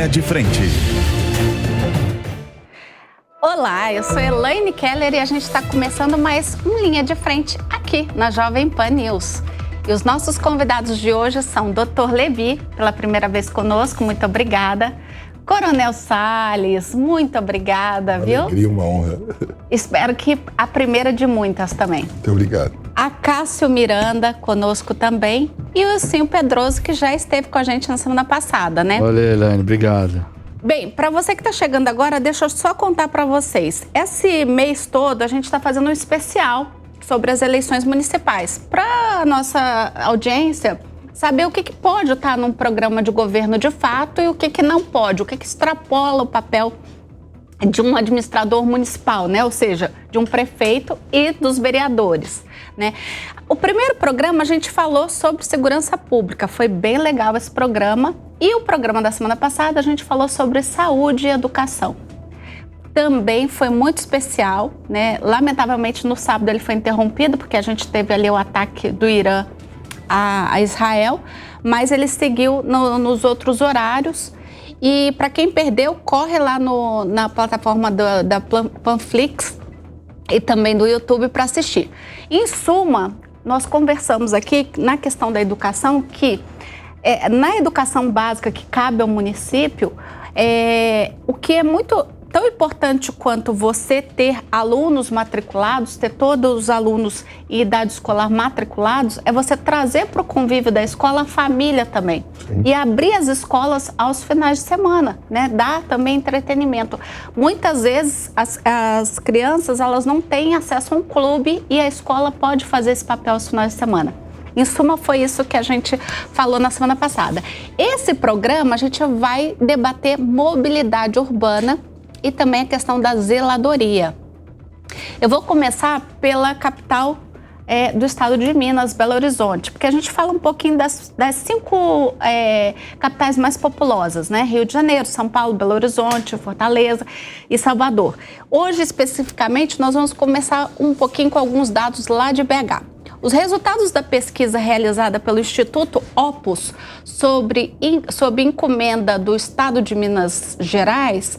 Linha de Frente. Olá, eu sou Elaine Keller e a gente está começando mais um Linha de Frente aqui na Jovem Pan News. E os nossos convidados de hoje são Dr. Levi, pela primeira vez conosco, muito obrigada. Coronel Salles, muito obrigada, viu? Alegria, uma honra. Espero que a primeira de muitas também. Muito obrigado. A Cássio Miranda, conosco também. E o Ilcinho Pedroso, que já esteve com a gente na semana passada, né? Olha, Elaine, obrigado. Bem, para você que está chegando agora, deixa eu só contar para vocês. Esse mês todo a gente está fazendo um especial sobre as eleições municipais. Para a nossa audiência saber o que pode estar num programa de governo de fato e o que não pode, o que extrapola o papel de um administrador municipal, né? Ou seja, de um prefeito e dos vereadores, né? O primeiro programa a gente falou sobre segurança pública, foi bem legal esse programa. E o programa da semana passada a gente falou sobre saúde e educação. Também foi muito especial, né? Lamentavelmente no sábado ele foi interrompido porque a gente teve ali o ataque do Irã a Israel, mas ele seguiu nos outros horários. E para quem perdeu, corre lá na plataforma da Panflix e também do YouTube para assistir. Em suma, nós conversamos aqui na questão da educação que na educação básica que cabe ao município, o que é muito tão importante quanto você ter alunos matriculados, ter todos os alunos em idade escolar matriculados, é você trazer para o convívio da escola a família também. Sim. E abrir as escolas aos finais de semana, né? Dar também entretenimento. Muitas vezes as crianças elas não têm acesso a um clube e a escola pode fazer esse papel aos finais de semana. Em suma, foi isso que a gente falou na semana passada. Esse programa a gente vai debater mobilidade urbana e também a questão da zeladoria. Eu vou começar pela capital do estado de Minas, Belo Horizonte, porque a gente fala um pouquinho das 5 capitais mais populosas, né? Rio de Janeiro, São Paulo, Belo Horizonte, Fortaleza e Salvador. Hoje, especificamente, nós vamos começar um pouquinho com alguns dados lá de BH. Os resultados da pesquisa realizada pelo Instituto Opus sob encomenda do estado de Minas Gerais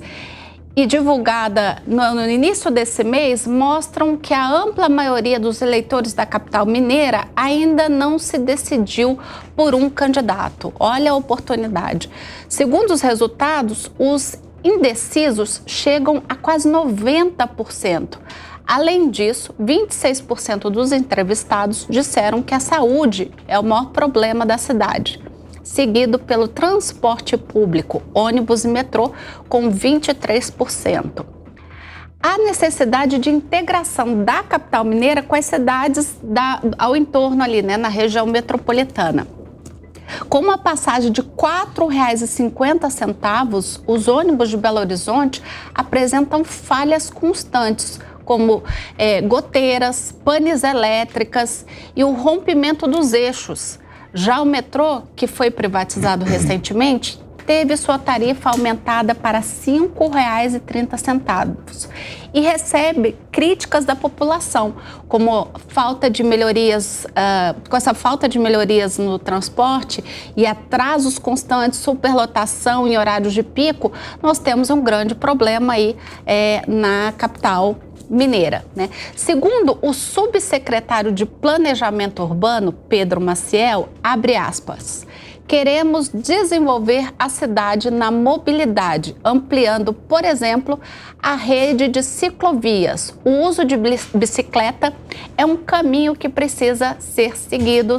e divulgada no início desse mês, mostram que a ampla maioria dos eleitores da capital mineira ainda não se decidiu por um candidato. Olha a oportunidade. Segundo os resultados, os indecisos chegam a quase 90%. Além disso, 26% dos entrevistados disseram que a saúde é o maior problema da cidade, seguido pelo transporte público, ônibus e metrô, com 23%. Há necessidade de integração da capital mineira com as cidades ao entorno ali, né, na região metropolitana. Com uma passagem de R$ 4,50, os ônibus de Belo Horizonte apresentam falhas constantes, como goteiras, panes elétricas e o rompimento dos eixos. Já o metrô, que foi privatizado recentemente, teve sua tarifa aumentada para R$ 5,30 e recebe críticas da população, como falta de melhorias, com essa falta de melhorias no transporte e atrasos constantes, superlotação em horários de pico, nós temos um grande problema aí na capital mineira, né? Segundo o subsecretário de Planejamento Urbano, Pedro Maciel, abre aspas, queremos desenvolver a cidade na mobilidade, ampliando, por exemplo, a rede de ciclovias. O uso de bicicleta é um caminho que precisa ser seguido,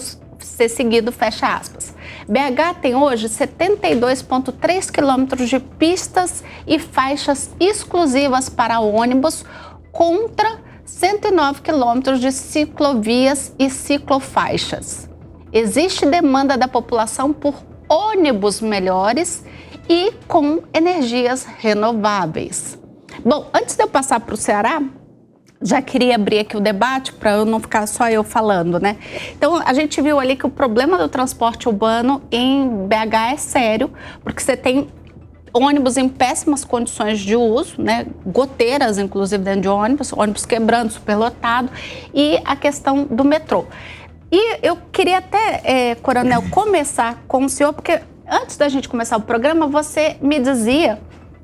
fecha aspas. BH tem hoje 72,3 quilômetros de pistas e faixas exclusivas para ônibus, contra 109 quilômetros de ciclovias e ciclofaixas. Existe demanda da população por ônibus melhores e com energias renováveis. Bom, antes de eu passar para o Ceará, já queria abrir aqui o debate para eu não ficar só eu falando, né? Então, a gente viu ali que o problema do transporte urbano em BH é sério, porque você tem ônibus em péssimas condições de uso, né? Goteiras, inclusive, dentro de ônibus quebrando, superlotado, e a questão do metrô. E eu queria até, Coronel, começar com o senhor, porque antes da gente começar o programa, você me dizia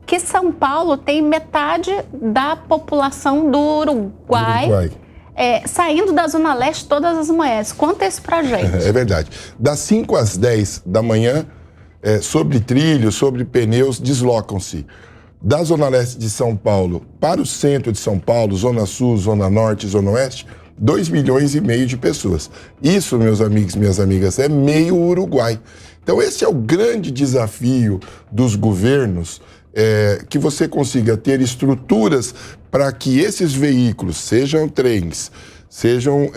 que São Paulo tem metade da população do Uruguai. Saindo da Zona Leste todas as manhãs. Conta isso pra gente. É verdade. Das 5 às 10 da manhã, sobre trilhos, sobre pneus, deslocam-se da Zona Leste de São Paulo para o centro de São Paulo, Zona Sul, Zona Norte, Zona Oeste, 2,5 milhões de pessoas. Isso, meus amigos e minhas amigas, é meio Uruguai. Então, esse é o grande desafio dos governos, que você consiga ter estruturas para que esses veículos, sejam trens, sejam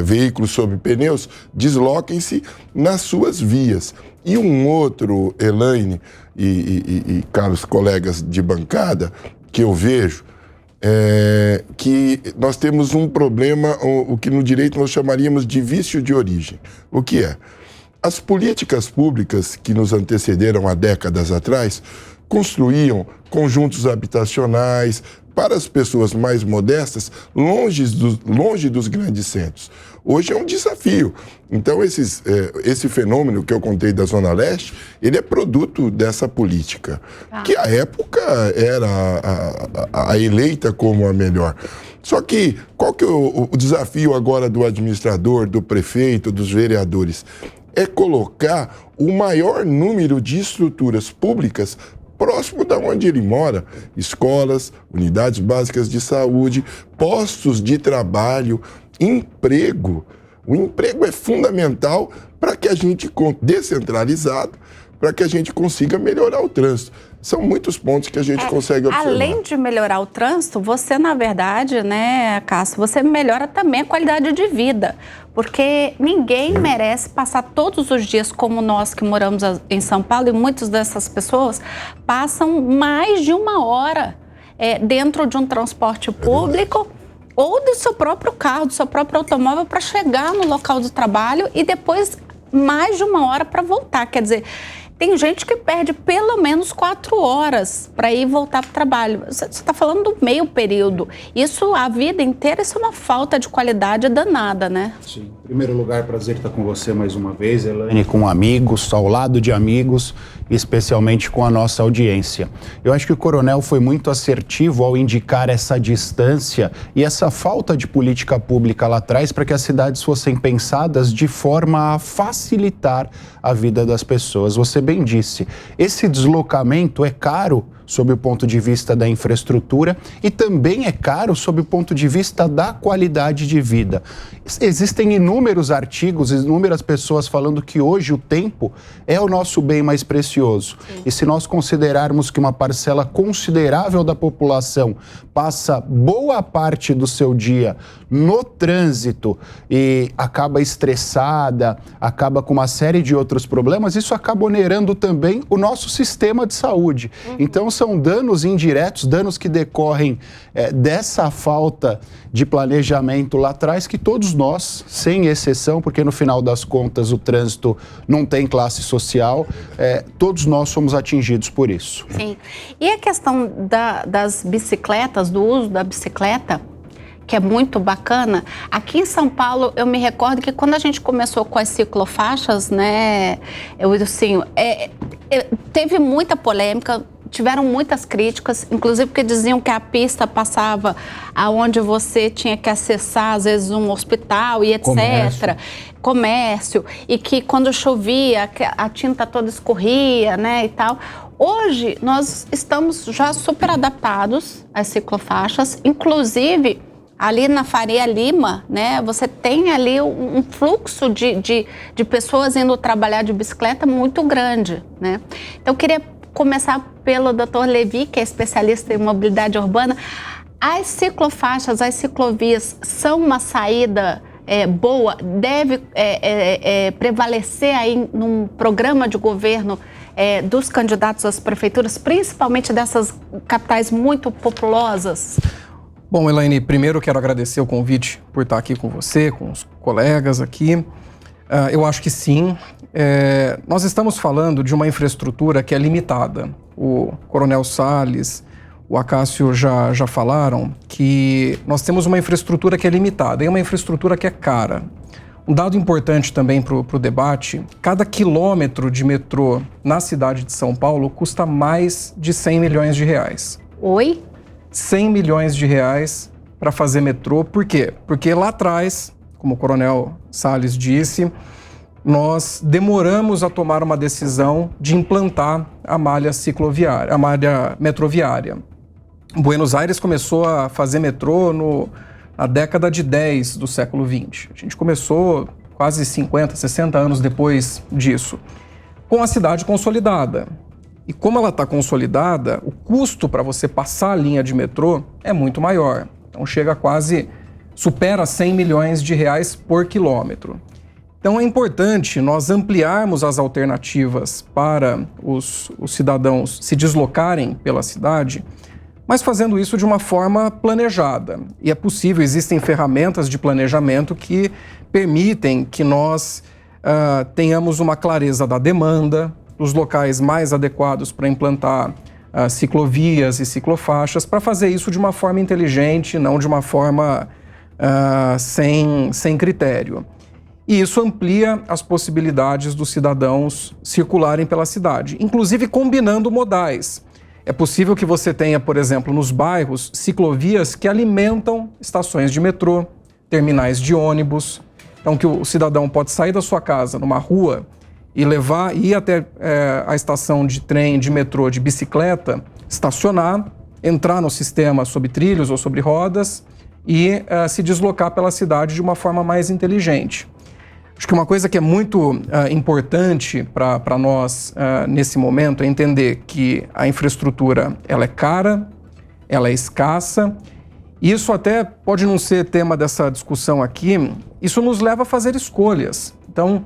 veículos sobre pneus, desloquem-se nas suas vias. E um outro, Elaine e caros colegas de bancada, que eu vejo, que nós temos um problema, o que no direito nós chamaríamos de vício de origem. O que é? As políticas públicas que nos antecederam há décadas atrás construíam conjuntos habitacionais para as pessoas mais modestas, longe dos grandes centros. Hoje é um desafio. Então, esse fenômeno que eu contei da Zona Leste, ele é produto dessa política, que à época era a eleita como a melhor. Só que qual que é o desafio agora do administrador, do prefeito, dos vereadores? É colocar o maior número de estruturas públicas próximo da onde ele mora, escolas, unidades básicas de saúde, postos de trabalho, emprego. O emprego é fundamental para que a gente, descentralizado, para que a gente consiga melhorar o trânsito. São muitos pontos que a gente consegue observar. Além de melhorar o trânsito, você, na verdade, né, Cássio, você melhora também a qualidade de vida. Porque ninguém merece passar todos os dias como nós que moramos em São Paulo, e muitas dessas pessoas passam mais de 1 hora dentro de um transporte público ou do seu próprio carro, do seu próprio automóvel para chegar no local do trabalho e depois mais de 1 hora para voltar. Quer dizer, tem gente que perde pelo menos 4 horas para ir voltar para o trabalho. Você está falando do meio período. Isso, a vida inteira, isso é uma falta de qualidade danada, né? Sim. Em primeiro lugar, prazer estar com você mais uma vez, Elaine, com amigos, ao lado de amigos, especialmente com a nossa audiência. Eu acho que o coronel foi muito assertivo ao indicar essa distância e essa falta de política pública lá atrás para que as cidades fossem pensadas de forma a facilitar a vida das pessoas. Você bem disse, esse deslocamento é caro sob o ponto de vista da infraestrutura e também é caro sob o ponto de vista da qualidade de vida. Existem inúmeros artigos, inúmeras pessoas falando que hoje o tempo é o nosso bem mais precioso. Sim. E se nós considerarmos que uma parcela considerável da população passa boa parte do seu dia no trânsito e acaba estressada, acaba com uma série de outros problemas, isso acaba onerando também o nosso sistema de saúde. Então, são danos indiretos, danos que decorrem dessa falta de planejamento lá atrás, que todos nós, sem exceção, porque no final das contas o trânsito não tem classe social, todos nós somos atingidos por isso. Sim. E a questão das bicicletas, do uso da bicicleta, que é muito bacana. Aqui em São Paulo, eu me recordo que quando a gente começou com as ciclofaixas, né, teve muita polêmica, tiveram muitas críticas, inclusive porque diziam que a pista passava aonde você tinha que acessar, às vezes, um hospital e etc. Comércio. E que quando chovia, a tinta toda escorria, né, e tal. Hoje, nós estamos já super adaptados às ciclofaixas, inclusive ali na Faria Lima, né, você tem ali um fluxo de pessoas indo trabalhar de bicicleta muito grande, né? Então, eu queria começar pelo Dr. Levi, que é especialista em mobilidade urbana. As ciclofaixas, as ciclovias são uma saída boa? Deve prevalecer aí num programa de governo dos candidatos às prefeituras, principalmente dessas capitais muito populosas? Bom, Elaine, primeiro quero agradecer o convite por estar aqui com você, com os colegas aqui. Eu acho que sim. Nós estamos falando de uma infraestrutura que é limitada. O Coronel Salles, o Acácio já falaram que nós temos uma infraestrutura que é limitada e uma infraestrutura que é cara. Um dado importante também para o debate, cada quilômetro de metrô na cidade de São Paulo custa mais de 100 milhões de reais. Oi? 100 milhões de reais para fazer metrô. Por quê? Porque lá atrás, como o Coronel Salles disse, nós demoramos a tomar uma decisão de implantar a malha cicloviária, a malha metroviária. Buenos Aires começou a fazer metrô na década de 10 do século XX. A gente começou quase 50, 60 anos depois disso, com a cidade consolidada. E como ela está consolidada, o custo para você passar a linha de metrô é muito maior. Então supera 100 milhões de reais por quilômetro. Então é importante nós ampliarmos as alternativas para os cidadãos se deslocarem pela cidade, mas fazendo isso de uma forma planejada. E é possível, existem ferramentas de planejamento que permitem que nós tenhamos uma clareza da demanda, dos locais mais adequados para implantar ciclovias e ciclofaixas, para fazer isso de uma forma inteligente, não de uma forma sem critério. E isso amplia as possibilidades dos cidadãos circularem pela cidade, inclusive combinando modais. É possível que você tenha, por exemplo, nos bairros, ciclovias que alimentam estações de metrô, terminais de ônibus. Então, que o cidadão pode sair da sua casa numa rua e ir até a estação de trem, de metrô, de bicicleta, estacionar, entrar no sistema sobre trilhos ou sobre rodas e se deslocar pela cidade de uma forma mais inteligente. Acho que uma coisa que é muito importante para nós nesse momento é entender que a infraestrutura ela é cara, ela é escassa. E isso até pode não ser tema dessa discussão aqui, isso nos leva a fazer escolhas. Então,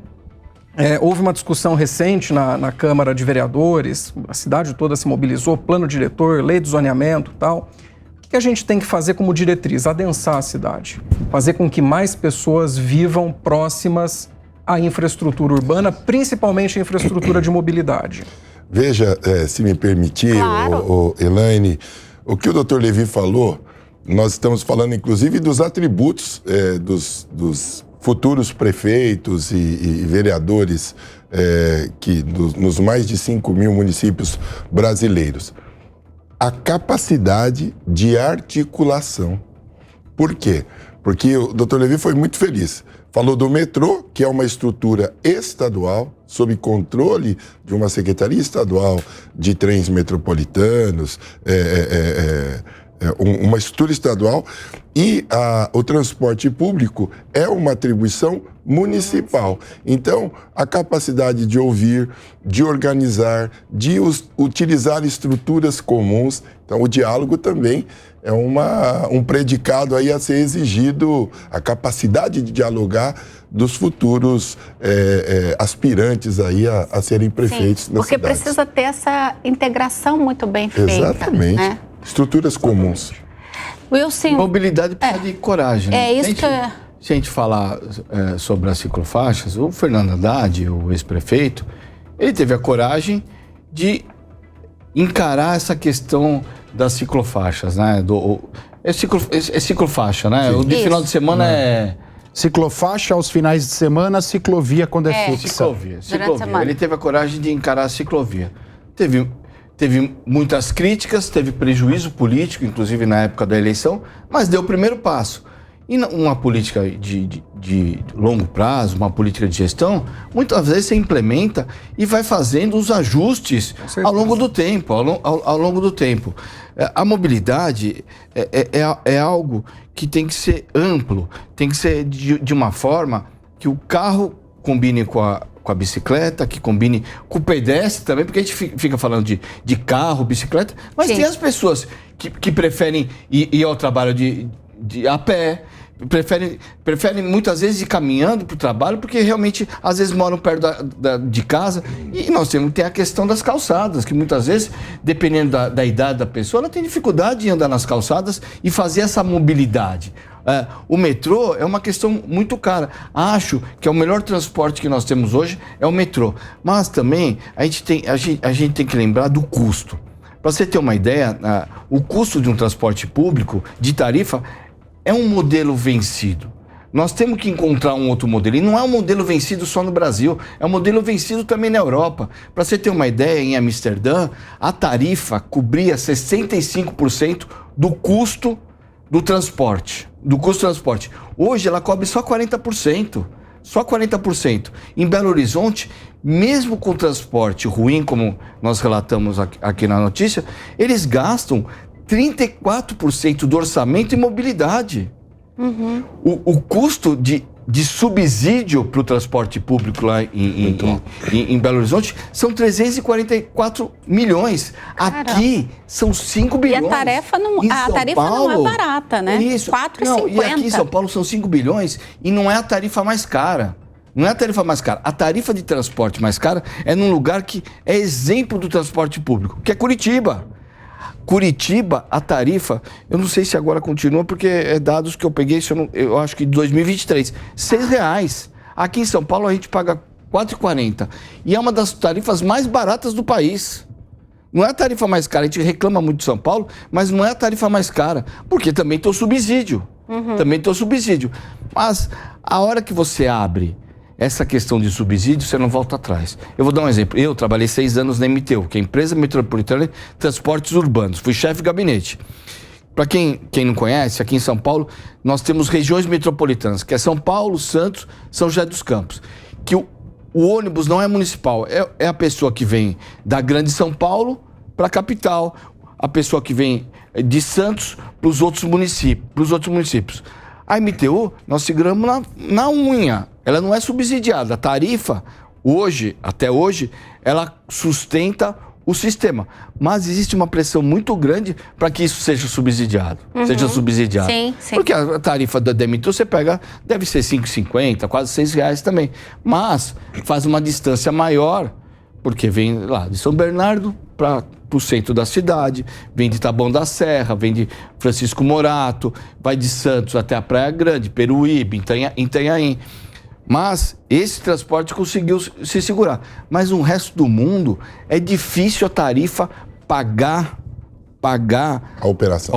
houve uma discussão recente na Câmara de Vereadores, a cidade toda se mobilizou, plano diretor, lei de zoneamento e tal. O que a gente tem que fazer como diretriz? Adensar a cidade, fazer com que mais pessoas vivam próximas à infraestrutura urbana, principalmente a infraestrutura de mobilidade. Veja, se me permitir, claro. Elaine, o que o doutor Levi falou, nós estamos falando inclusive dos atributos dos futuros prefeitos e vereadores nos mais de 5 mil municípios brasileiros. A capacidade de articulação. Por quê? Porque o doutor Levi foi muito feliz. Falou do metrô, que é uma estrutura estadual, sob controle de uma Secretaria Estadual de Trens Metropolitanos, uma estrutura estadual, e o transporte público é uma atribuição municipal. Então, a capacidade de ouvir, de organizar, de utilizar estruturas comuns. Então, o diálogo também é um predicado aí a ser exigido, a capacidade de dialogar dos futuros aspirantes aí a serem prefeitos na cidade. Porque precisa ter essa integração muito bem feita. Exatamente. Né? Estruturas comuns. Wilson, mobilidade precisa de coragem. Né? É isso Se a gente falar sobre as ciclofaixas, o Fernando Haddad, o ex-prefeito, ele teve a coragem de encarar essa questão das ciclofaixas, né? É ciclofaixa, né? Sim. O de final de semana é... Ciclofaixa aos finais de semana, ciclovia quando é fixa. Ciclovia. Ele teve a coragem de encarar a ciclovia. Teve muitas críticas, teve prejuízo político, inclusive na época da eleição, mas deu o primeiro passo. E uma política de longo prazo, uma política de gestão, muitas vezes você implementa e vai fazendo os ajustes ao longo do tempo. Ao longo do tempo. A mobilidade é algo que tem que ser amplo, tem que ser de uma forma que o carro combine com a bicicleta, que combine com o pedestre também, porque a gente fica falando de carro, bicicleta, mas Sim. Tem as pessoas que preferem ir ao trabalho a pé, preferem muitas vezes ir caminhando para o trabalho, porque realmente às vezes moram perto de casa. E nós tem a questão das calçadas, que muitas vezes, dependendo da idade da pessoa, ela tem dificuldade de andar nas calçadas e fazer essa mobilidade. O metrô é uma questão muito cara. Acho que é o melhor transporte que nós temos hoje é o metrô. Mas também a gente tem que lembrar do custo. Para você ter uma ideia, o custo de um transporte público de tarifa é um modelo vencido. Nós temos que encontrar um outro modelo. E não é um modelo vencido só no Brasil, é um modelo vencido também na Europa. Para você ter uma ideia, em Amsterdã, a tarifa cobria 65% do custo do transporte. Hoje ela cobre só 40%. Só 40%. Em Belo Horizonte, mesmo com o transporte ruim, como nós relatamos aqui na notícia, eles gastam 34% do orçamento em mobilidade. O custo de subsídio para o transporte público lá em Belo Horizonte são 344 milhões. Caramba. Aqui são 5 bilhões. E a tarifa não é barata, né? Isso. 4,50. E aqui em São Paulo são 5 bilhões e não é a tarifa mais cara. Não é a tarifa mais cara. A tarifa de transporte mais cara é num lugar que é exemplo do transporte público, que é Curitiba. Curitiba, a tarifa, eu não sei se agora continua, porque é dados que eu peguei, eu acho que de 2023, R$6. Aqui em São Paulo a gente paga R$4,40. E é uma das tarifas mais baratas do país. Não é a tarifa mais cara, a gente reclama muito de São Paulo, mas não é a tarifa mais cara, porque também tem o subsídio. Mas a hora que você abre essa questão de subsídio, você não volta atrás. Eu vou dar um exemplo. Eu trabalhei 6 anos na MTU, que é a Empresa Metropolitana de Transportes Urbanos. Fui chefe de gabinete. Para quem não conhece, aqui em São Paulo, nós temos regiões metropolitanas, que é São Paulo, Santos, São José dos Campos. Que o ônibus não é municipal, é a pessoa que vem da Grande São Paulo para a capital, a pessoa que vem de Santos para os outros municípios. A MTU, nós seguramos na unha. Ela não é subsidiada. A tarifa, até hoje, ela sustenta o sistema. Mas existe uma pressão muito grande para que isso seja subsidiado. Sim, sim. Porque a tarifa da MTU, você pega, deve ser R$5,50, quase R$6 também. Mas faz uma distância maior, porque vem lá de São Bernardo para o centro da cidade, vem de Taboão da Serra, vem de Francisco Morato, vai de Santos até a Praia Grande, Peruíbe, Itanhaém. Mas esse transporte conseguiu se segurar. Mas no resto do mundo é difícil a tarifa pagar a operação.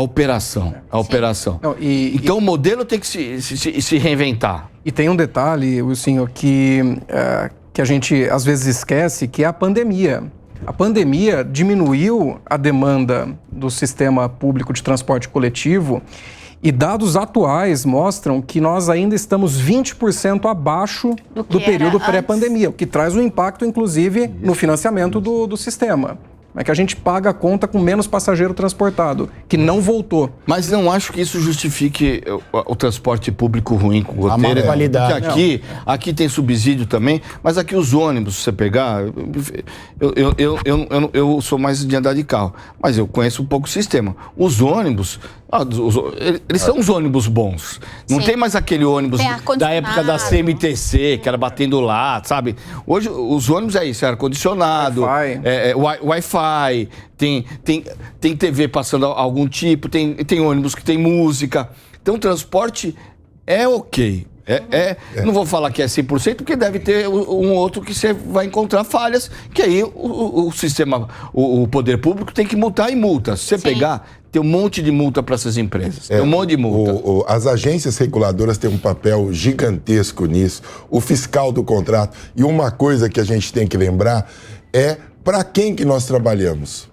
Não, então o modelo tem que se reinventar. E tem um detalhe, Wilson, que a gente às vezes esquece, que é a pandemia. A pandemia diminuiu a demanda do sistema público de transporte coletivo e dados atuais mostram que nós ainda estamos 20% abaixo do período pré-pandemia, o que traz um impacto, inclusive, no financiamento do sistema. É que a gente paga a conta com menos passageiro transportado, que não voltou. Mas não acho que isso justifique o transporte público ruim com goteira. A má qualidade. Porque aqui tem subsídio também, mas aqui os ônibus, se você pegar... Eu sou mais de andar de carro, mas eu conheço um pouco o sistema. Os ônibus... eles são os ônibus bons. Não tem mais aquele ônibus da época da CMTC, que era batendo lá, sabe? Hoje os ônibus é isso, é ar-condicionado, Wi-Fi, tem TV passando algum tipo, tem ônibus que tem música. Então o transporte é ok. Não vou falar que é 100%, porque deve ter um outro que você vai encontrar falhas, que aí o sistema, o poder público tem que multar e multa. Se você pegar, tem um monte de multa para essas empresas. Tem um monte de multa. As agências reguladoras têm um papel gigantesco nisso. O fiscal do contrato. E uma coisa que a gente tem que lembrar é para quem que nós trabalhamos.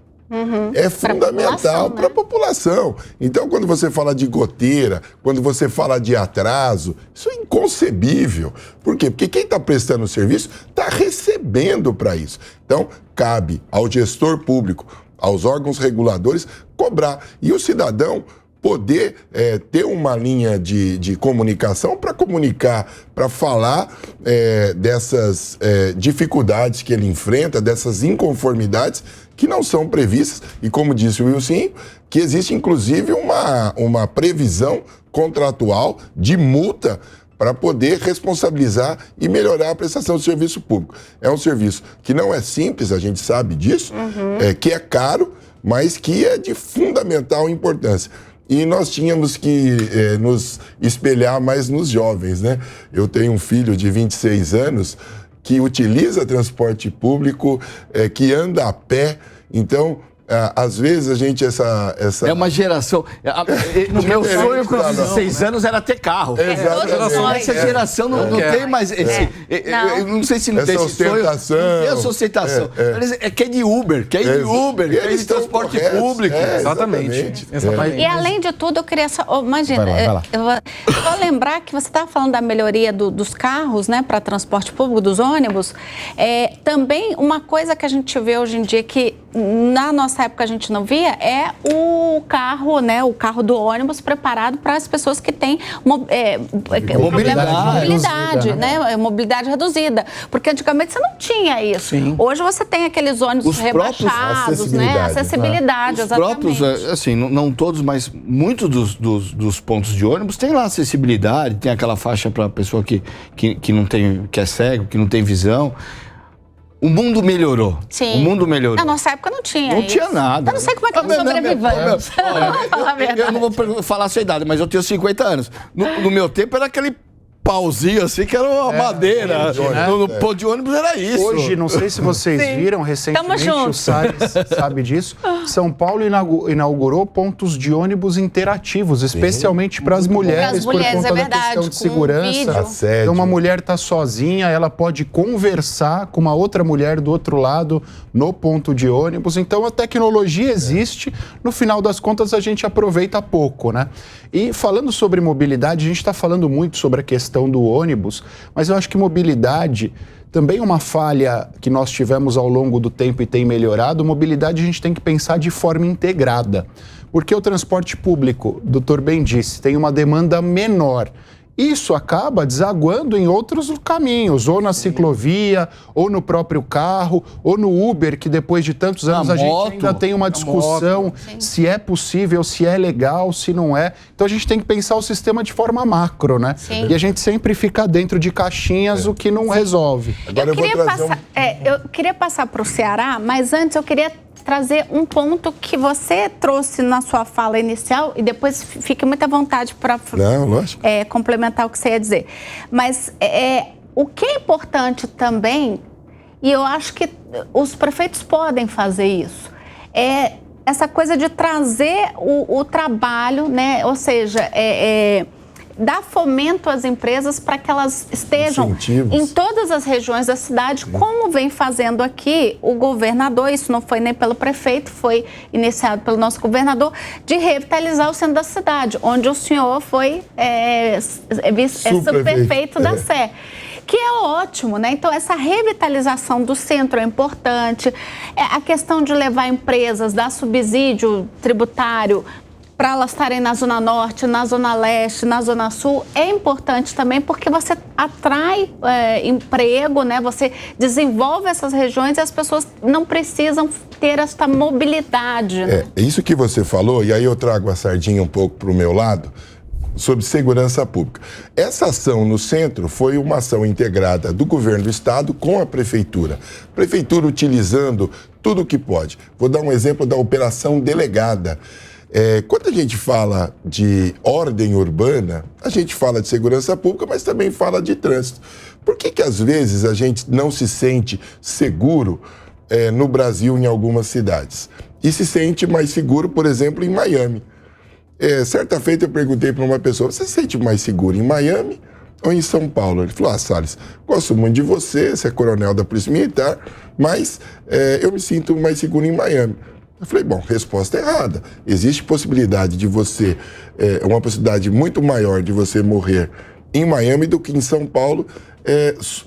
É fundamental para a população. Então, quando você fala de goteira, quando você fala de atraso, isso é inconcebível. Por quê? Porque quem está prestando o serviço está recebendo para isso. Então, cabe ao gestor público, aos órgãos reguladores, cobrar. E o cidadão poder ter uma linha de comunicação para comunicar, para falar dessas dificuldades que ele enfrenta, dessas inconformidades que não são previstas. E como disse o Wilson, que existe inclusive uma previsão contratual de multa para poder responsabilizar e melhorar a prestação de serviço público. É um serviço que não é simples, a gente sabe disso, que é caro, mas que é de fundamental importância. E nós tínhamos que nos espelhar mais nos jovens, né? Eu tenho um filho de 26 anos que utiliza transporte público, que anda a pé. Então, às vezes a gente, essa... É uma geração. O meu sonho com 16 anos era ter carro. Exatamente. Essa geração não tem mais esse... Eu não sei se não tem esse sonho. Não tem essa ostentação. Quer de Uber, quer de transporte público. Exatamente. E além de tudo, eu queria só... Imagina, eu vou lembrar que você estava falando da melhoria dos carros, né, para transporte público, dos ônibus. Também uma coisa que a gente vê hoje em dia que na nossa época a gente não via é o carro, né, o carro do ônibus preparado para as pessoas que têm mobilidade, né, mobilidade reduzida. Porque antigamente você não tinha isso. Sim. Hoje você tem aqueles ônibus rebaixados, né, acessibilidade, exatamente. Próprios, assim, não todos, mas muitos dos pontos de ônibus tem lá acessibilidade, tem aquela faixa para a pessoa que não tem, que é cego, que não tem visão. O mundo melhorou. Sim. O mundo melhorou. Na nossa época não tinha isso. Tinha nada. Eu não sei como é que nós sobrevivemos. Eu não vou falar a sua idade, mas eu tenho 50 anos. No meu tempo era aquele pauzinho assim, que era uma madeira. No ponto de ônibus era isso. Hoje, não sei se vocês viram recentemente, o Salles sabe disso, São Paulo inaugurou pontos de ônibus interativos, especialmente para as mulheres, por conta da questão de segurança. Então, uma mulher está sozinha, ela pode conversar com uma outra mulher do outro lado no ponto de ônibus. Então, a tecnologia existe, no final das contas, a gente aproveita pouco, né? E falando sobre mobilidade, a gente está falando muito sobre a questão do ônibus, mas eu acho que mobilidade também é uma falha que nós tivemos ao longo do tempo e tem melhorado. Mobilidade a gente tem que pensar de forma integrada, porque o transporte público, o doutor bem disse, tem uma demanda menor. Isso acaba desaguando em outros caminhos, ou na ciclovia, ou no próprio carro, ou no Uber, que depois de tantos anos a gente ainda tem uma discussão se é possível, se é legal, se não é. Então a gente tem que pensar o sistema de forma macro, né? Sim. E a gente sempre fica dentro de caixinhas, o que não resolve. Agora eu queria passar para o Ceará, mas antes eu queria trazer um ponto que você trouxe na sua fala inicial e depois fique muita vontade para complementar o que você ia dizer. Mas o que é importante também, e eu acho que os prefeitos podem fazer isso, é essa coisa de trazer o trabalho, né? Ou seja, dar fomento às empresas para que elas estejam em todas as regiões da cidade, como vem fazendo aqui o governador. Isso não foi nem pelo prefeito, foi iniciado pelo nosso governador, de revitalizar o centro da cidade, onde o senhor foi subprefeito da Sé. Que é ótimo, né? Então, essa revitalização do centro é importante. A questão de levar empresas, dar subsídio tributário para elas estarem na Zona Norte, na Zona Leste, na Zona Sul, é importante também porque você atrai emprego, né? Você desenvolve essas regiões e as pessoas não precisam ter essa mobilidade. Né? Isso que você falou, e aí eu trago a sardinha um pouco para o meu lado, sobre segurança pública. Essa ação no centro foi uma ação integrada do governo do estado com a prefeitura. Prefeitura utilizando tudo o que pode. Vou dar um exemplo da operação delegada. Quando a gente fala de ordem urbana, a gente fala de segurança pública, mas também fala de trânsito. Por que às vezes a gente não se sente seguro no Brasil, em algumas cidades? E se sente mais seguro, por exemplo, em Miami. Certa feita eu perguntei para uma pessoa, você se sente mais seguro em Miami ou em São Paulo? Ele falou, Salles, gosto muito de você é coronel da Polícia Militar, mas eu me sinto mais seguro em Miami. Eu falei, bom, resposta errada. Existe possibilidade de você, uma possibilidade muito maior de você morrer em Miami do que em São Paulo,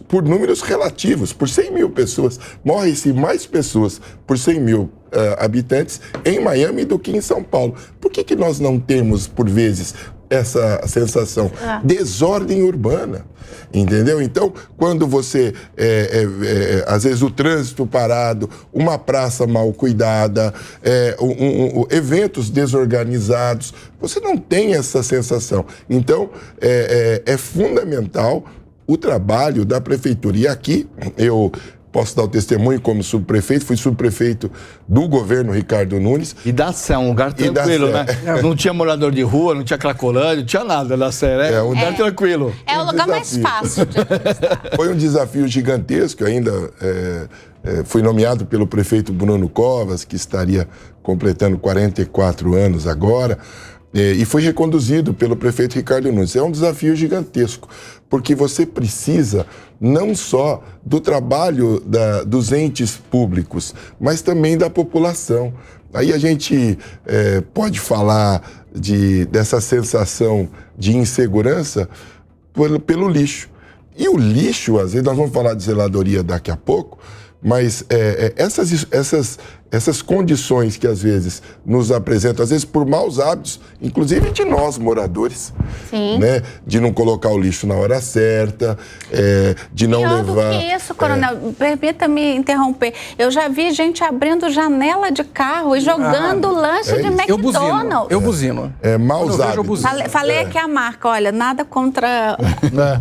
por números relativos. Por 100 mil pessoas, morrem-se mais pessoas por 100 mil habitantes em Miami do que em São Paulo. Por que nós não temos, por vezes, essa sensação? Desordem urbana, entendeu? Então, quando você, às vezes o trânsito parado, uma praça mal cuidada, eventos desorganizados, você não tem essa sensação. Então, é fundamental o trabalho da prefeitura. E aqui, eu posso dar o testemunho como subprefeito, fui subprefeito do governo Ricardo Nunes. E da Sé, um lugar tranquilo, né? Não tinha morador de rua, não tinha cracolândia, não tinha nada da Sé, né? Um lugar tranquilo. É o lugar mais fácil de administrar. Foi um desafio gigantesco, ainda fui nomeado pelo prefeito Bruno Covas, que estaria completando 44 anos agora, e foi reconduzido pelo prefeito Ricardo Nunes. É um desafio gigantesco, porque você precisa não só do trabalho dos entes públicos, mas também da população. Aí a gente pode falar dessa sensação de insegurança pelo lixo. E o lixo, às vezes, nós vamos falar de zeladoria daqui a pouco, mas essas condições que às vezes nos apresentam, às vezes por maus hábitos, inclusive de nós, moradores, né? De não colocar o lixo na hora certa, de não levar... Pior do que isso, Coronel, permita-me interromper. Eu já vi gente abrindo janela de carro e jogando lanche de McDonald's. Eu buzino. Maus hábitos. Falei aqui a marca, olha, nada contra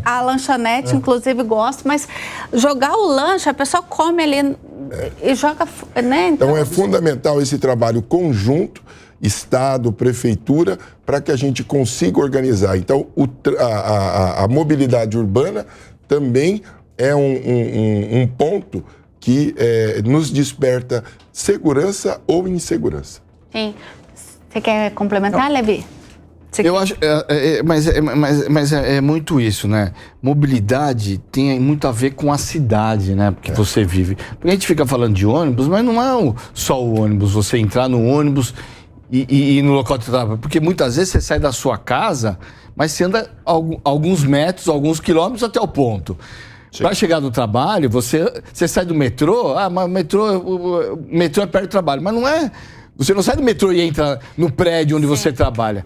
a lanchonete, inclusive gosto, mas jogar o lanche, a pessoa come ali e joga, né? Então é fundamental esse trabalho conjunto, Estado, Prefeitura, para que a gente consiga organizar. Então a mobilidade urbana também é um ponto que nos desperta segurança ou insegurança. Sim. Você quer complementar, Levi? Eu acho, mas é muito isso, né? Mobilidade tem muito a ver com a cidade, né? Que você vive. Porque a gente fica falando de ônibus, mas não é só o ônibus, você entrar no ônibus e ir no local de trabalho. Porque muitas vezes você sai da sua casa, mas você anda alguns metros, alguns quilômetros até o ponto. Para chegar no trabalho, você sai do metrô, mas o metrô é perto do trabalho. Mas não é. Você não sai do metrô e entra no prédio onde você trabalha.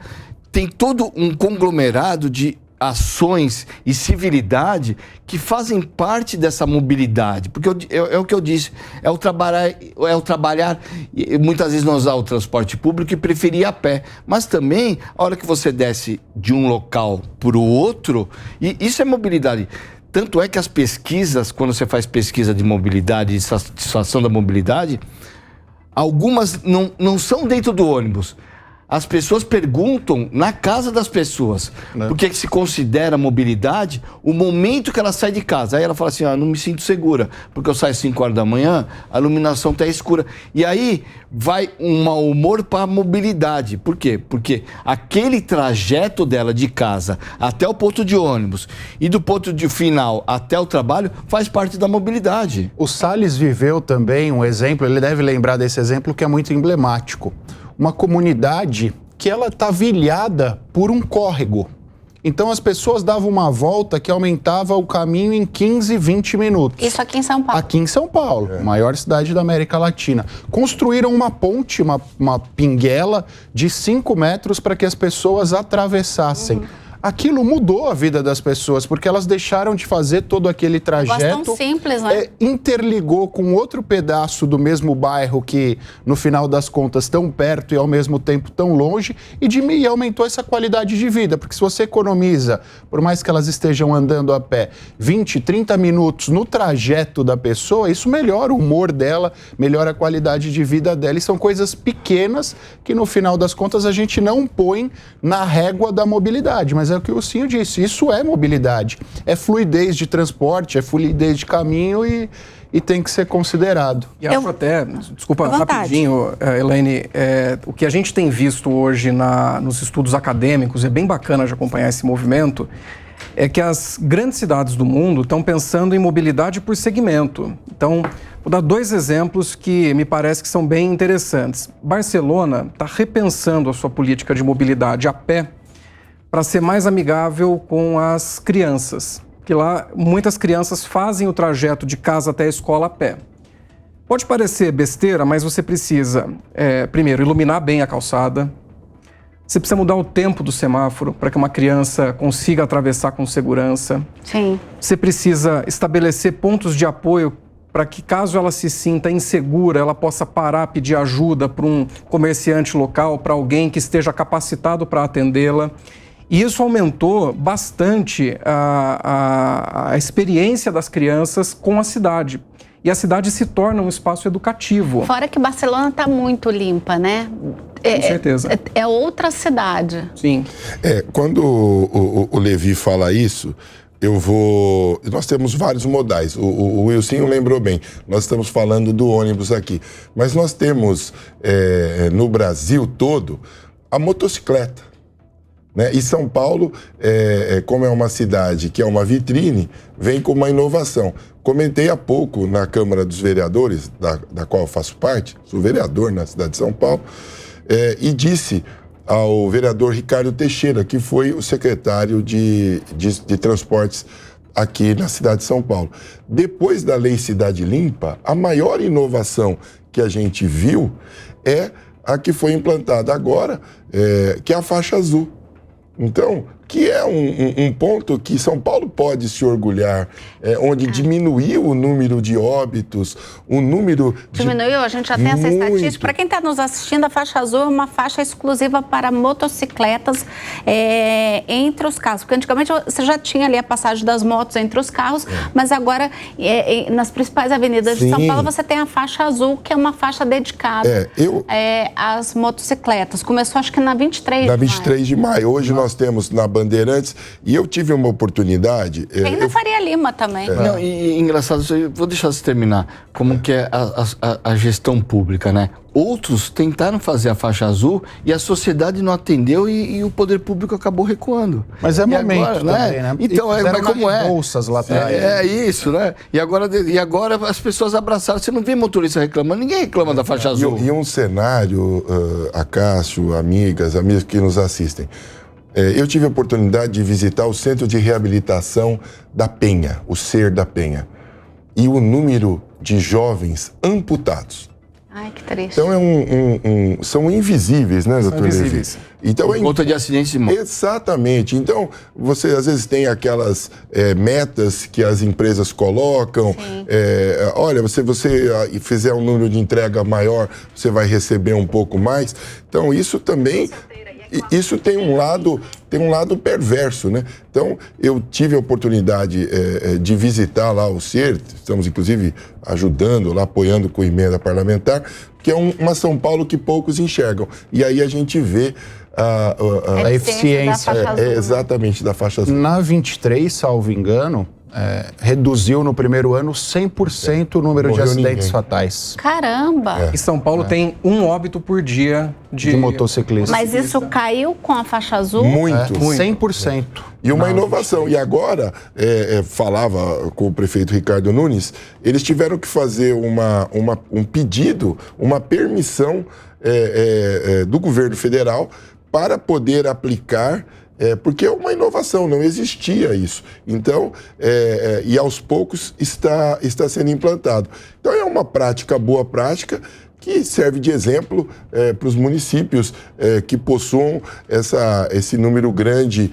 Tem todo um conglomerado de ações e civilidade que fazem parte dessa mobilidade. Porque é o que eu disse, é o trabalhar, muitas vezes não usar o transporte público e preferir a pé. Mas também, a hora que você desce de um local para o outro, e isso é mobilidade. Tanto é que as pesquisas, quando você faz pesquisa de mobilidade, de satisfação da mobilidade, algumas não são dentro do ônibus. As pessoas perguntam na casa das pessoas por que se considera mobilidade o momento que ela sai de casa. Aí ela fala assim, não me sinto segura, porque eu saio às 5 horas da manhã, a iluminação está escura. E aí vai um mau humor para a mobilidade. Por quê? Porque aquele trajeto dela de casa até o ponto de ônibus e do ponto de final até o trabalho faz parte da mobilidade. O Salles viveu também um exemplo, ele deve lembrar desse exemplo que é muito emblemático. Uma comunidade que ela está vilhada por um córrego. Então as pessoas davam uma volta que aumentava o caminho em 15, 20 minutos. Isso aqui em São Paulo. Aqui em São Paulo, maior cidade da América Latina. Construíram uma ponte, uma pinguela de 5 metros para que as pessoas atravessassem. Aquilo mudou a vida das pessoas, porque elas deixaram de fazer todo aquele trajeto. Tão simples, né? Interligou com outro pedaço do mesmo bairro que, no final das contas, tão perto e ao mesmo tempo tão longe, e aumentou essa qualidade de vida, porque se você economiza, por mais que elas estejam andando a pé, 20, 30 minutos no trajeto da pessoa, isso melhora o humor dela, melhora a qualidade de vida dela, e são coisas pequenas que, no final das contas, a gente não põe na régua da mobilidade, mas é o que o Cinho disse, isso é mobilidade, é fluidez de transporte, é fluidez de caminho e tem que ser considerado. E acho até, desculpa, rapidinho, Elaine, o que a gente tem visto hoje nos estudos acadêmicos, é bem bacana de acompanhar esse movimento, é que as grandes cidades do mundo estão pensando em mobilidade por segmento. Então, vou dar 2 exemplos que me parece que são bem interessantes. Barcelona está repensando a sua política de mobilidade a pé para ser mais amigável com as crianças, que lá muitas crianças fazem o trajeto de casa até a escola a pé. Pode parecer besteira, mas você precisa, primeiro, iluminar bem a calçada, você precisa mudar o tempo do semáforo para que uma criança consiga atravessar com segurança. Sim. Você precisa estabelecer pontos de apoio para que, caso ela se sinta insegura, ela possa parar, pedir ajuda para um comerciante local, para alguém que esteja capacitado para atendê-la. E isso aumentou bastante a experiência das crianças com a cidade. e a cidade se torna um espaço educativo. Fora que Barcelona está muito limpa, né? Com certeza. É outra cidade. Sim. Quando o Levi fala isso, nós temos vários modais. O Wilson lembrou bem, nós estamos falando do ônibus aqui. Mas nós temos, no Brasil todo, a motocicleta. Né? E São Paulo, como é uma cidade que é uma vitrine, vem com uma inovação. Comentei há pouco na Câmara dos Vereadores, da qual eu faço parte, sou vereador na cidade de São Paulo, e disse ao vereador Ricardo Teixeira, que foi o secretário de transportes aqui na cidade de São Paulo. Depois da Lei Cidade Limpa, a maior inovação que a gente viu é a que foi implantada agora, que é a faixa azul. Então, que é um ponto que São Paulo pode se orgulhar, onde diminuiu o número de óbitos, o número Diminuiu, a gente já tem essa estatística. Para quem está nos assistindo, a faixa azul é uma faixa exclusiva para motocicletas entre os carros. Porque antigamente você já tinha ali a passagem das motos entre os carros, mas agora nas principais avenidas de São Paulo você tem a faixa azul, que é uma faixa dedicada às motocicletas. Começou acho que na 23 de maio. Na 23 de maio. Hoje nós temos na Bandeirantes, e eu tive uma oportunidade... Tem na Faria Lima também. Não, e engraçado, vou deixar você terminar, como que é a gestão pública, né? Outros tentaram fazer a faixa azul e a sociedade não atendeu e o poder público acabou recuando. Mas é momento agora, também, né? Então, mas como é? Bolsas lá atrás. É isso, né? E agora as pessoas abraçaram. Você não vê motorista reclamando, ninguém reclama da faixa azul. E um cenário, Acácio, amigos que nos assistem. Eu tive a oportunidade de visitar o Centro de Reabilitação da Penha, o SER da Penha. E o número de jovens amputados. Ai, que triste. Então são invisíveis, né, doutor Levi? Invisíveis. Então, Por conta de acidentes de moto. Exatamente. Então, você às vezes tem aquelas metas que as empresas colocam. Olha, você fizer um número de entrega maior, você vai receber um pouco mais. Então, isso também... Isso tem um lado perverso, né? Então, eu tive a oportunidade de visitar lá o SER, estamos inclusive ajudando lá, apoiando com emenda parlamentar, que é uma São Paulo que poucos enxergam. E aí a gente vê a eficiência. Exatamente, da faixa azul. Na 23, salvo engano, reduziu no primeiro ano 100% o número de acidentes fatais. Caramba! E São Paulo tem um óbito por dia de motociclistas. Mas isso caiu com a faixa azul? Muito. 100%. E uma inovação. E agora, falava com o prefeito Ricardo Nunes, eles tiveram que fazer um pedido, uma permissão do governo federal para poder aplicar, porque é uma inovação, não existia isso. Então, e aos poucos está sendo implantado. Então, é uma boa prática, que serve de exemplo para os municípios que possuam esse número grande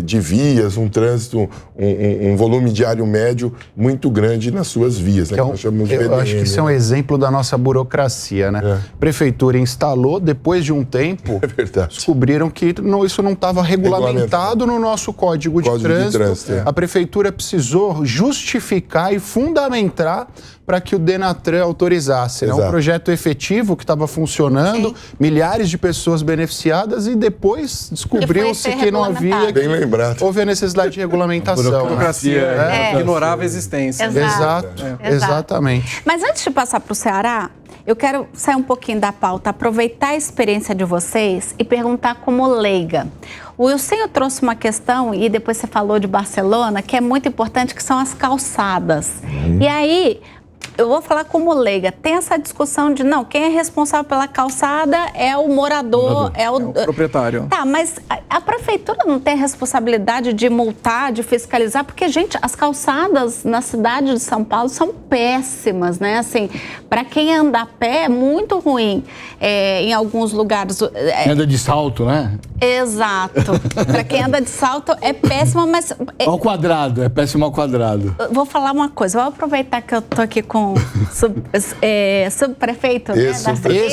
de vias, um trânsito, um volume diário médio muito grande nas suas vias. Né, que nós chamamos de eu VDM, acho que isso é um exemplo da nossa burocracia, né? Prefeitura instalou, depois de um tempo, descobriram que isso não estava regulamentado no nosso Código de Trânsito. A Prefeitura precisou justificar e fundamentar para que o Denatran autorizasse. Né? Um projeto efetivo que estava funcionando, milhares de pessoas beneficiadas, e depois descobriu-se que não havia... Bem lembrado. Houve a necessidade de regulamentação. A burocracia ignorava a existência. Exatamente. Mas antes de passar para o Ceará, eu quero sair um pouquinho da pauta, aproveitar a experiência de vocês e perguntar como leiga. O Wilson trouxe uma questão, e depois você falou de Barcelona, que é muito importante, que são as calçadas. E aí... eu vou falar como leiga, tem essa discussão de, não, quem é responsável pela calçada é o morador, é o proprietário. Tá, mas a prefeitura não tem responsabilidade de multar, de fiscalizar, porque, gente, as calçadas na cidade de São Paulo são péssimas, né? Assim, para quem anda a pé é muito ruim em alguns lugares. Anda de salto, né? Exato. Para quem anda de salto é péssimo, mas... Ao quadrado, é péssimo ao quadrado. Vou falar uma coisa, vou aproveitar que eu tô aqui com Não, subprefeito, né?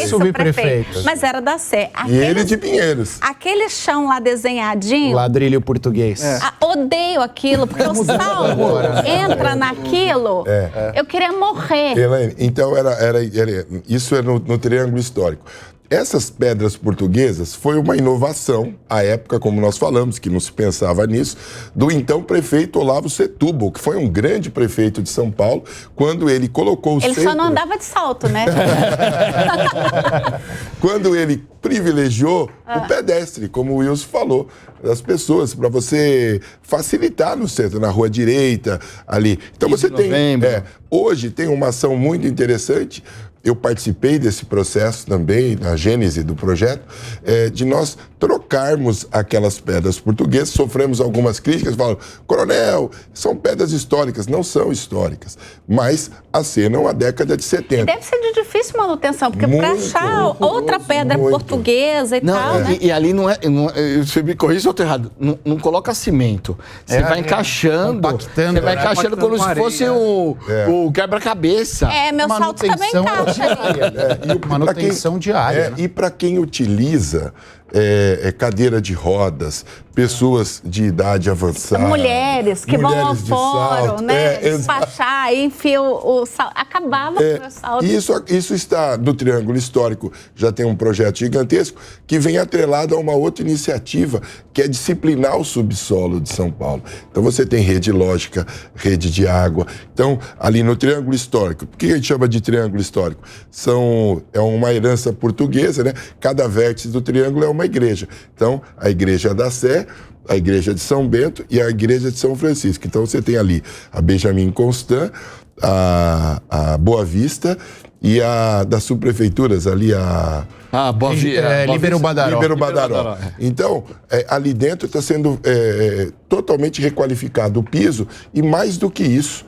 Subprefeito. Mas era da Sé. E ele de Pinheiros. Aquele chão lá desenhadinho... Ladrilho português. Odeio aquilo, porque o sal entra naquilo. Eu queria morrer. Elaine, então isso é no Triângulo Histórico. Essas pedras portuguesas foi uma inovação, à época, como nós falamos, que não se pensava nisso, do então prefeito Olavo Setúbal, que foi um grande prefeito de São Paulo, quando ele colocou o centro... Ele só não andava de salto, né? Quando ele privilegiou o pedestre, como o Wilson falou, das pessoas, para você facilitar no centro, na rua direita, ali. Então você tem... hoje tem uma ação muito interessante. Eu participei desse processo também, na gênese do projeto, de nós trocarmos aquelas pedras portuguesas. Sofremos algumas críticas, falam, coronel, são pedras históricas. Não são históricas, mas acenam a década de 70. E deve ser de difícil manutenção, porque para achar outra pedra portuguesa e tal, né? E ali não é, você me corrija se eu estou errado, não coloca cimento. Você vai encaixando, compactando, você vai encaixando como se fosse o quebra-cabeça. Meu salto também encaixa. Manutenção diária. E para quem utiliza cadeira de rodas, pessoas de idade avançada. Mulheres que vão ao fórum, né? Despachar, enfia o salto. Acabava com o salto. Isso está no Triângulo Histórico, já tem um projeto gigantesco que vem atrelado a uma outra iniciativa, que é disciplinar o subsolo de São Paulo. Então você tem rede lógica, rede de água. Então, ali no Triângulo Histórico, por que a gente chama de Triângulo Histórico? É uma herança portuguesa, né? Cada vértice do triângulo é uma igreja. Então, a igreja da Sé, a igreja de São Bento e a igreja de São Francisco. Então, você tem ali a Benjamin Constant, a Boa Vista e a das subprefeituras, ali Líbero Badaró. Então, ali dentro está sendo totalmente requalificado o piso e, mais do que isso,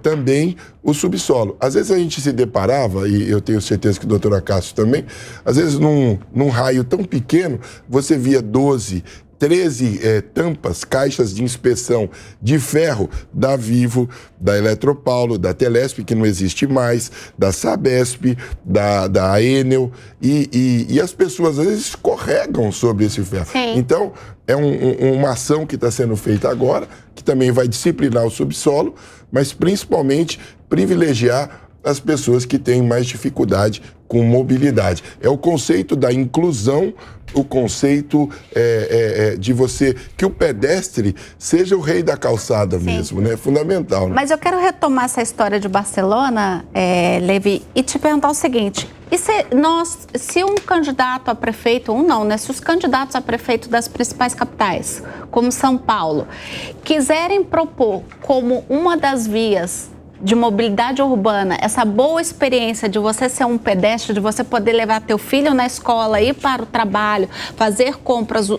também o subsolo. Às vezes a gente se deparava, e eu tenho certeza que o doutor Acácio também, às vezes num raio tão pequeno, você via 12, 13 tampas, caixas de inspeção de ferro da Vivo, da Eletropaulo, da Telesp, que não existe mais, da Sabesp, da Enel, e as pessoas às vezes escorregam sobre esse ferro. Sim. Então, é uma ação que está sendo feita agora, que também vai disciplinar o subsolo, mas principalmente privilegiar as pessoas que têm mais dificuldade com mobilidade. É o conceito da inclusão, o conceito de que o pedestre seja o rei da calçada mesmo, né? É fundamental. Né? Mas eu quero retomar essa história de Barcelona, Levi, e te perguntar o seguinte: e se um candidato a prefeito, se os candidatos a prefeito das principais capitais, como São Paulo, quiserem propor como uma das vias de mobilidade urbana, essa boa experiência de você ser um pedestre, de você poder levar teu filho na escola, ir para o trabalho, fazer compras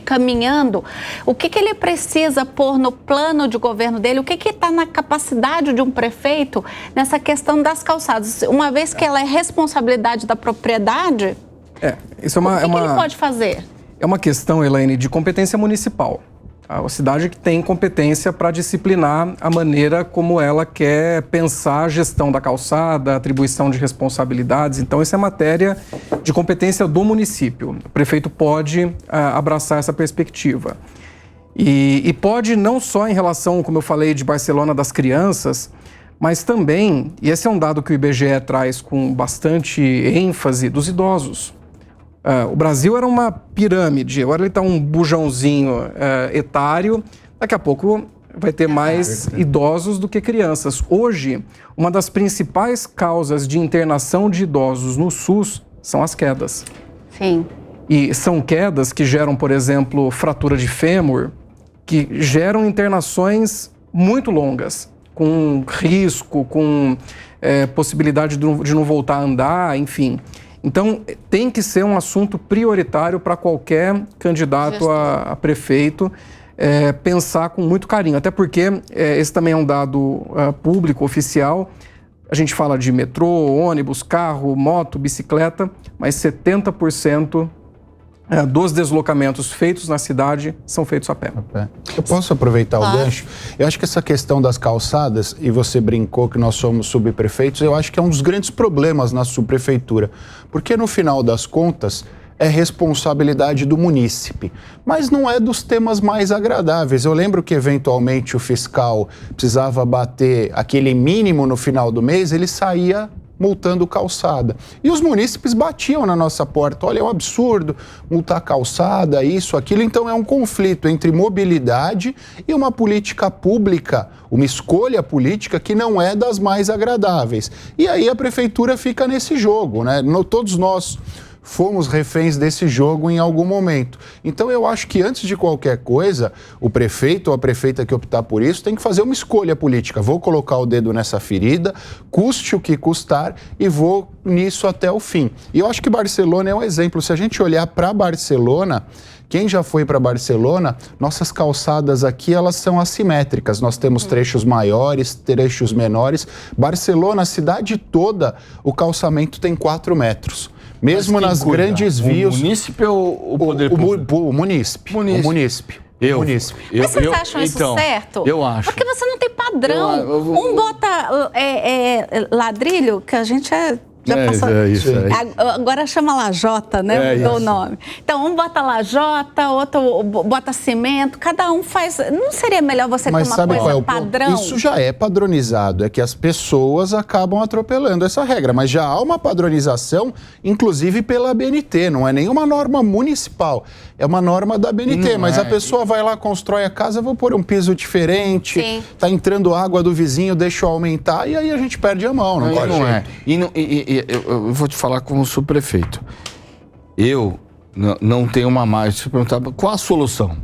caminhando, o que ele precisa pôr no plano de governo dele, o que está na capacidade de um prefeito nessa questão das calçadas? Uma vez que ela é responsabilidade da propriedade, isso o que ele pode fazer? É uma questão, Elaine, de competência municipal. A cidade que tem competência para disciplinar a maneira como ela quer pensar a gestão da calçada, a atribuição de responsabilidades. Então, isso é matéria de competência do município. O prefeito pode abraçar essa perspectiva. E pode não só em relação, como eu falei, de Barcelona das crianças, mas também, e esse é um dado que o IBGE traz com bastante ênfase, dos idosos. O Brasil era uma pirâmide, agora ele está um bujãozinho etário, daqui a pouco vai ter mais idosos do que crianças. Hoje, uma das principais causas de internação de idosos no SUS são as quedas. Sim. E são quedas que geram, por exemplo, fratura de fêmur, que geram internações muito longas, com risco, com possibilidade de não voltar a andar, enfim. Então, tem que ser um assunto prioritário para qualquer candidato a prefeito pensar com muito carinho. Até porque esse também é um dado público, oficial. A gente fala de metrô, ônibus, carro, moto, bicicleta, mas 70% dos deslocamentos feitos na cidade são feitos a pé. Eu posso aproveitar o gancho? Eu acho que essa questão das calçadas, e você brincou que nós somos subprefeitos, eu acho que é um dos grandes problemas na subprefeitura. Porque no final das contas, é responsabilidade do munícipe, mas não é dos temas mais agradáveis. Eu lembro que, eventualmente, o fiscal precisava bater aquele mínimo no final do mês, ele saía multando calçada. E os munícipes batiam na nossa porta. Olha, é um absurdo multar calçada, isso, aquilo. Então, é um conflito entre mobilidade e uma política pública, uma escolha política que não é das mais agradáveis. E aí a prefeitura fica nesse jogo, né? Todos nós fomos reféns desse jogo em algum momento. Então eu acho que antes de qualquer coisa, o prefeito ou a prefeita que optar por isso tem que fazer uma escolha política. Vou colocar o dedo nessa ferida, custe o que custar e vou nisso até o fim. E eu acho que Barcelona é um exemplo. Se a gente olhar para Barcelona, quem já foi para Barcelona, nossas calçadas aqui, elas são assimétricas. Nós temos trechos maiores, trechos menores. Barcelona, a cidade toda, o calçamento tem 4 metros. Mesmo nas grandes vias. O munícipe ou o poder público? O munícipe. O munícipe. Mas vocês acham isso certo? Eu acho. Porque você não tem padrão. Um bota ladrilho, que a gente já passou. Isso aí. Agora chama lajota, né? Mudou o nome. Então, um bota lajota, outro bota cimento, cada um faz. Não seria melhor você ter uma coisa padrão? Isso já é padronizado, é que as pessoas acabam atropelando essa regra, mas já há uma padronização, inclusive pela BNT, não é nenhuma norma municipal, é uma norma da BNT, mas a pessoa vai lá, constrói a casa, vou pôr um piso diferente, tá entrando água do vizinho, deixa eu aumentar, e aí a gente perde a mão, não é? Eu vou te falar como subprefeito. Eu não tenho uma margem. Se perguntar qual a solução,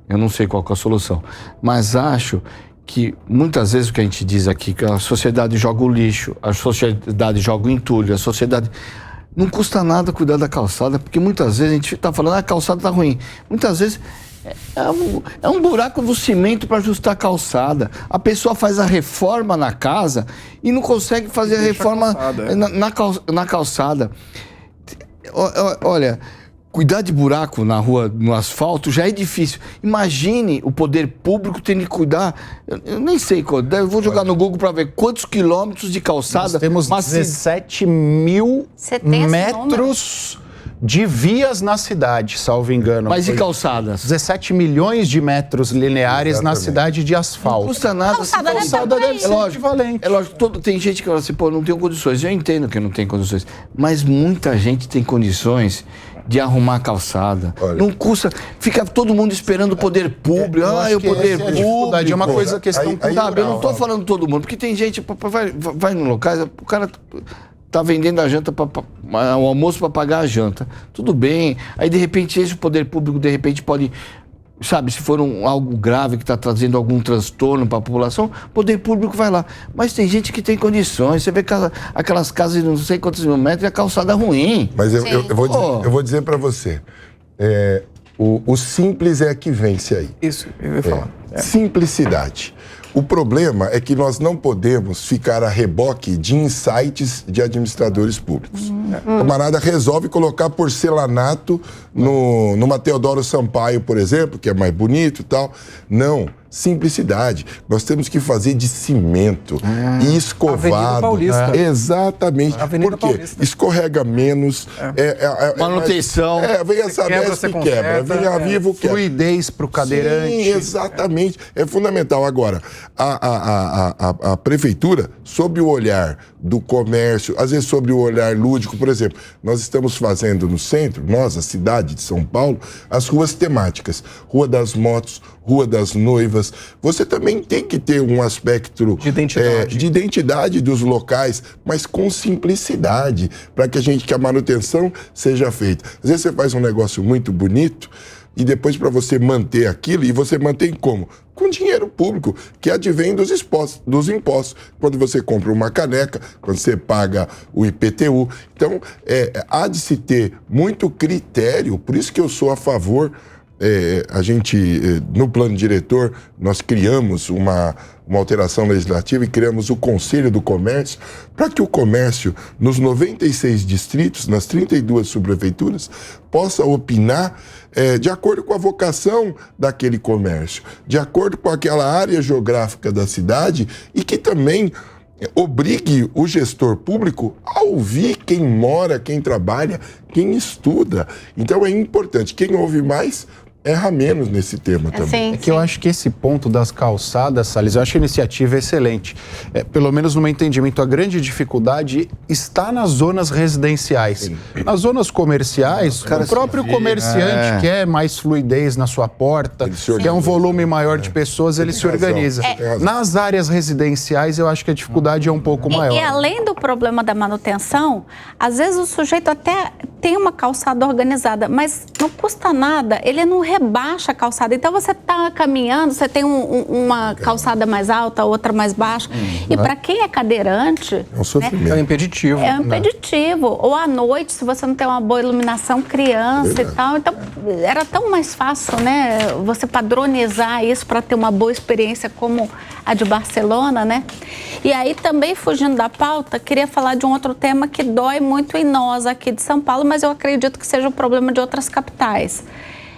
eu não sei qual é a solução, mas acho que muitas vezes o que a gente diz aqui, que a sociedade joga o lixo, a sociedade joga o entulho, a sociedade... Não custa nada cuidar da calçada, porque muitas vezes a gente está falando, a calçada está ruim. Muitas vezes é um buraco do cimento para ajustar a calçada. A pessoa faz a reforma na casa e não consegue fazer a reforma na calçada. Olha, cuidar de buraco na rua, no asfalto, já é difícil. Imagine o poder público tendo que cuidar. Eu nem sei quanto. Eu vou jogar no Google para ver quantos quilômetros de calçada. Nós temos 17 mil metros de vias na cidade, salvo engano. Mas e calçadas? 17 milhões de metros lineares na cidade de asfalto. Não custa nada. Calçada deve ser equivalente. É lógico, tem gente que fala assim, pô, não tenho condições. Eu entendo que não tem condições. Mas muita gente tem condições de arrumar a calçada. Olha, não custa. Fica todo mundo esperando o poder público. O poder público. É uma coisa questão sabe, eu não estou falando todo mundo, porque tem gente, vai no locais, o cara tá vendendo a janta, o almoço para pagar a janta. Tudo bem. Aí, de repente, esse poder público, de repente, pode... Sabe, se for algo grave que está trazendo algum transtorno para a população, o poder público vai lá. Mas tem gente que tem condições. Você vê aquelas casas de não sei quantos mil metros e a calçada ruim. Mas eu vou dizer para você, o simples é que vence aí. Isso, eu ia falar. Simplicidade. O problema é que nós não podemos ficar a reboque de insights de administradores públicos. O camarada resolve colocar porcelanato numa Teodoro Sampaio, por exemplo, que é mais bonito e tal. Não. Simplicidade. Nós temos que fazer de cimento e escovado. Avenida Paulista. Exatamente. Avenida Por quê? Paulista. Escorrega menos. Manutenção. Vem a Sabesp que quebra. Vem a Vivo quebra. Fluidez para o cadeirante. Sim, exatamente. É fundamental. Agora, a prefeitura, sob o olhar do comércio, às vezes sob o olhar lúdico, por exemplo, nós estamos fazendo no centro, a cidade de São Paulo, as ruas temáticas. Rua das Motos, Rua das Noivas. Você também tem que ter um aspecto de identidade dos locais, mas com simplicidade, para que a manutenção seja feita. Às vezes você faz um negócio muito bonito e depois para você manter aquilo, e você mantém como? Com dinheiro público, que advém dos impostos. Quando você compra uma caneca, quando você paga o IPTU. Então, há de se ter muito critério, por isso que eu sou a favor a gente, no plano diretor, nós criamos uma alteração legislativa e criamos o Conselho do Comércio para que o comércio, nos 96 distritos, nas 32 subprefeituras, possa opinar de acordo com a vocação daquele comércio, de acordo com aquela área geográfica da cidade e que também obrigue o gestor público a ouvir quem mora, quem trabalha, quem estuda. Então é importante, quem ouve mais erra menos nesse tema também. É que eu acho que esse ponto das calçadas, Salles, eu acho que a iniciativa é excelente. Pelo menos no meu entendimento, a grande dificuldade está nas zonas residenciais. Sim. Nas zonas comerciais, o próprio comerciante quer mais fluidez na sua porta, quer um volume maior de pessoas, ele se organiza. Nas áreas residenciais, eu acho que a dificuldade é um pouco maior. E além do problema da manutenção, às vezes o sujeito até tem uma calçada organizada, mas não custa nada, ele não rebaixa a calçada. Então você está caminhando, você tem uma calçada mais alta, outra mais baixa. E para quem é cadeirante, é um sofrimento. É um impeditivo. É um impeditivo. Ou à noite, se você não tem uma boa iluminação, criança e tal. Então era tão mais fácil, né? Você padronizar isso para ter uma boa experiência como a de Barcelona, né? E aí também, fugindo da pauta, queria falar de um outro tema que dói muito em nós aqui de São Paulo, mas eu acredito que seja um problema de outras capitais.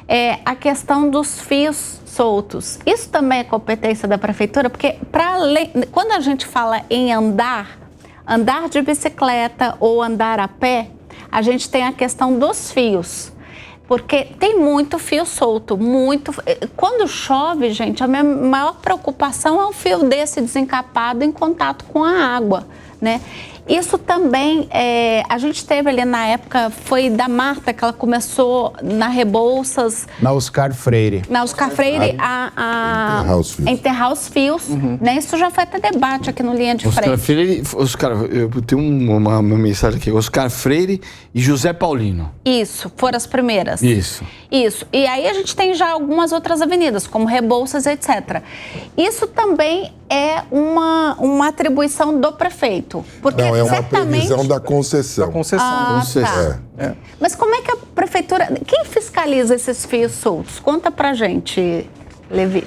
É a questão dos fios soltos. Isso também é competência da prefeitura, porque quando a gente fala em andar de bicicleta ou andar a pé, a gente tem a questão dos fios. Porque tem muito fio solto, muito. Quando chove, gente, a minha maior preocupação é um fio desse desencapado em contato com a água, né? Isso também, a gente teve ali na época, foi da Marta que ela começou na Rebouças. Na Oscar Freire. Na Oscar Freire, enterrar os fios. Né? Isso já foi até debate aqui no Linha de Frente. Oscar Freire, eu tenho uma mensagem aqui, Oscar Freire e José Paulino. Isso, foram as primeiras. Isso. E aí a gente tem já algumas outras avenidas, como Rebouças, etc. Isso também é uma atribuição do prefeito. Porque não, é uma previsão da concessão. Da concessão. Tá. Mas como é que a prefeitura... Quem fiscaliza esses fios soltos? Conta pra gente, Levi.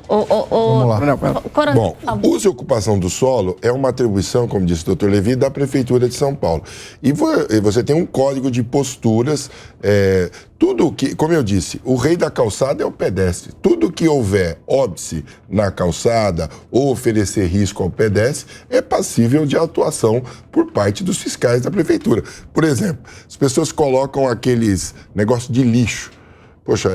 Vamos lá. Bom, uso e ocupação do solo é uma atribuição, como disse o doutor Levi, da Prefeitura de São Paulo. E você tem um código de posturas, tudo que, como eu disse, o rei da calçada é o pedestre. Tudo que houver óbice na calçada ou oferecer risco ao pedestre é passível de atuação por parte dos fiscais da Prefeitura. Por exemplo, as pessoas colocam aqueles negócios de lixo. Poxa,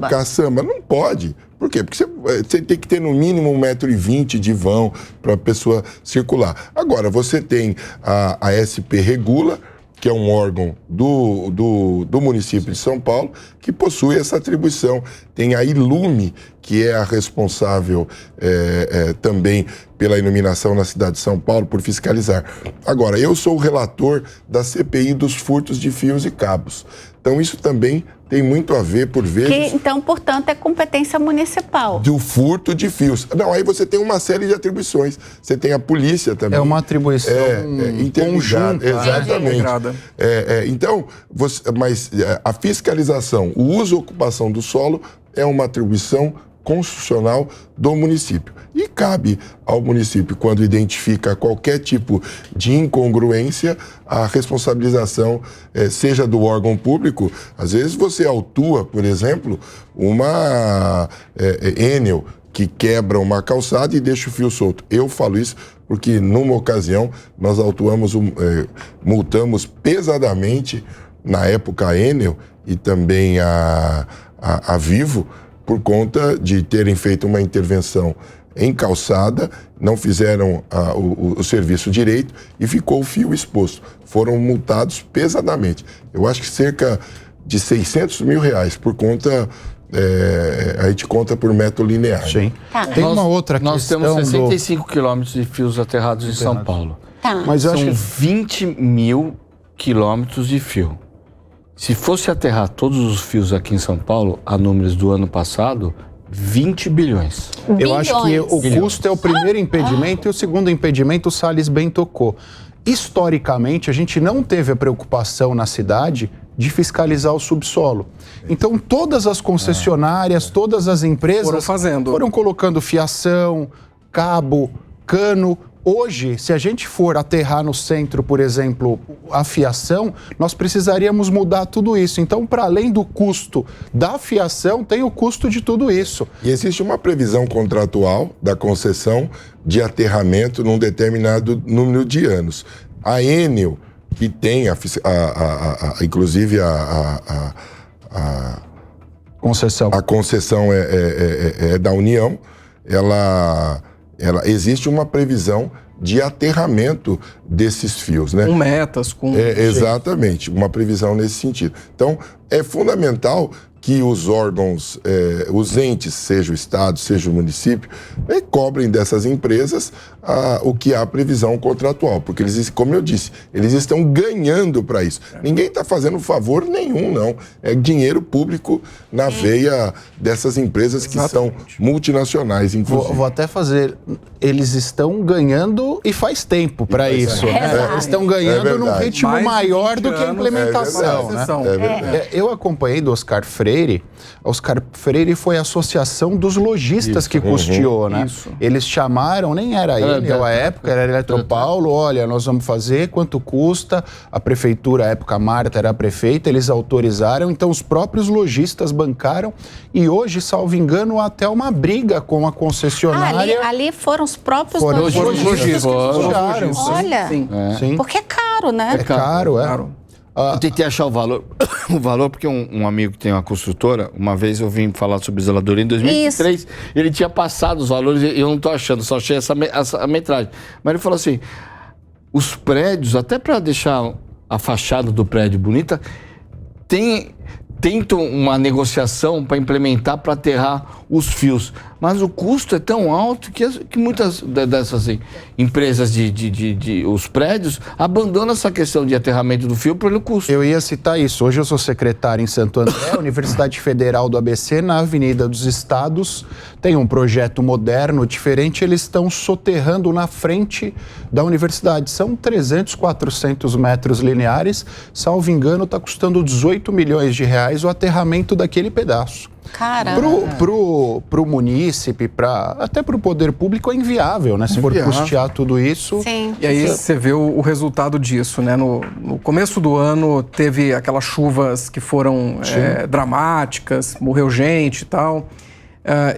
caçamba. Não pode. Por quê? Porque você tem que ter no mínimo 1,20 m de vão para a pessoa circular. Agora, você tem a SP Regula, que é um órgão do município de São Paulo, que possui essa atribuição. Tem a Ilume, que é a responsável também pela iluminação na cidade de São Paulo, por fiscalizar. Agora, eu sou o relator da CPI dos furtos de fios e cabos. Então, isso também tem muito a ver, por vezes... Então, portanto, é competência municipal. Do furto de fios. Não, aí você tem uma série de atribuições. Você tem a polícia também. É uma atribuição conjunta. Exatamente. Então, mas a fiscalização, o uso e ocupação do solo é uma atribuição constitucional do município. E cabe ao município, quando identifica qualquer tipo de incongruência, a responsabilização seja do órgão público. Às vezes você autua, por exemplo, uma Enel que quebra uma calçada e deixa o fio solto. Eu falo isso porque, numa ocasião, nós multamos pesadamente, na época, a Enel e também a Vivo, por conta de terem feito uma intervenção em calçada, não fizeram o serviço direito e ficou o fio exposto. Foram multados pesadamente. Eu acho que cerca de R$600 mil por conta... a gente conta por metro linear. Sim. Tá. Tem uma outra questão. Nós temos 65 quilômetros de fios aterrados em São Paulo. Tá. Mas eu São acho 20 mil quilômetros de fio. Se fosse aterrar todos os fios aqui em São Paulo, a números do ano passado, 20 bilhões. Eu acho que o custo é o primeiro impedimento e o segundo impedimento o Salles bem tocou. Historicamente, a gente não teve a preocupação na cidade de fiscalizar o subsolo. Então, todas as concessionárias, todas as empresas foram colocando fiação, cabo, cano. Hoje, se a gente for aterrar no centro, por exemplo, a fiação, nós precisaríamos mudar tudo isso. Então, para além do custo da fiação, tem o custo de tudo isso. E existe uma previsão contratual da concessão de aterramento num determinado número de anos. A Enel, que tem, inclusive, concessão. A concessão é da União, existe uma previsão de aterramento desses fios, né? Com metas, com... exatamente, uma previsão nesse sentido. Então, é fundamental que os órgãos, os entes, seja o Estado, seja o município, cobrem dessas empresas o que há previsão contratual, porque eles, como eu disse, eles estão ganhando para isso. Ninguém está fazendo favor nenhum, não. É dinheiro público na veia dessas empresas que são multinacionais, inclusive. Vou até fazer... Eles estão ganhando e faz tempo para isso. Né? Eles estão ganhando num ritmo maior do que a implementação. Eu acompanhei do Oscar Freire. Oscar Freire foi a associação dos lojistas que custeou, né? Isso. Eles chamaram, nem era ele, à época, era Eletropaulo, olha, nós vamos fazer, quanto custa? A prefeitura, à época, Marta era a prefeita, eles autorizaram, então os próprios lojistas bancaram e hoje, salvo engano, há até uma briga com a concessionária. Ali foram os próprios lojistas que custearam. Olha, sim. Porque é caro, né? É caro. Eu tentei achar o valor, porque um amigo que tem uma construtora, uma vez eu vim falar sobre zeladoria em 2003, ele tinha passado os valores e eu não estou achando, só achei essa metragem. Mas ele falou assim, os prédios, até para deixar a fachada do prédio bonita, tentam uma negociação para implementar, para aterrar os fios. Mas o custo é tão alto que muitas dessas empresas os prédios abandonam essa questão de aterramento do fio pelo custo. Eu ia citar isso. Hoje eu sou secretário em Santo André, Universidade Federal do ABC, na Avenida dos Estados. Tem um projeto moderno, diferente. Eles estão soterrando na frente da universidade. São 300, 400 metros lineares. Salvo engano, está custando 18 milhões de reais o aterramento daquele pedaço. Caramba. Pro munícipe, até pro poder público é inviável, né? Se for custear tudo isso. Sim. E aí você vê o resultado disso, né? No começo do ano teve aquelas chuvas que foram dramáticas, morreu gente e tal.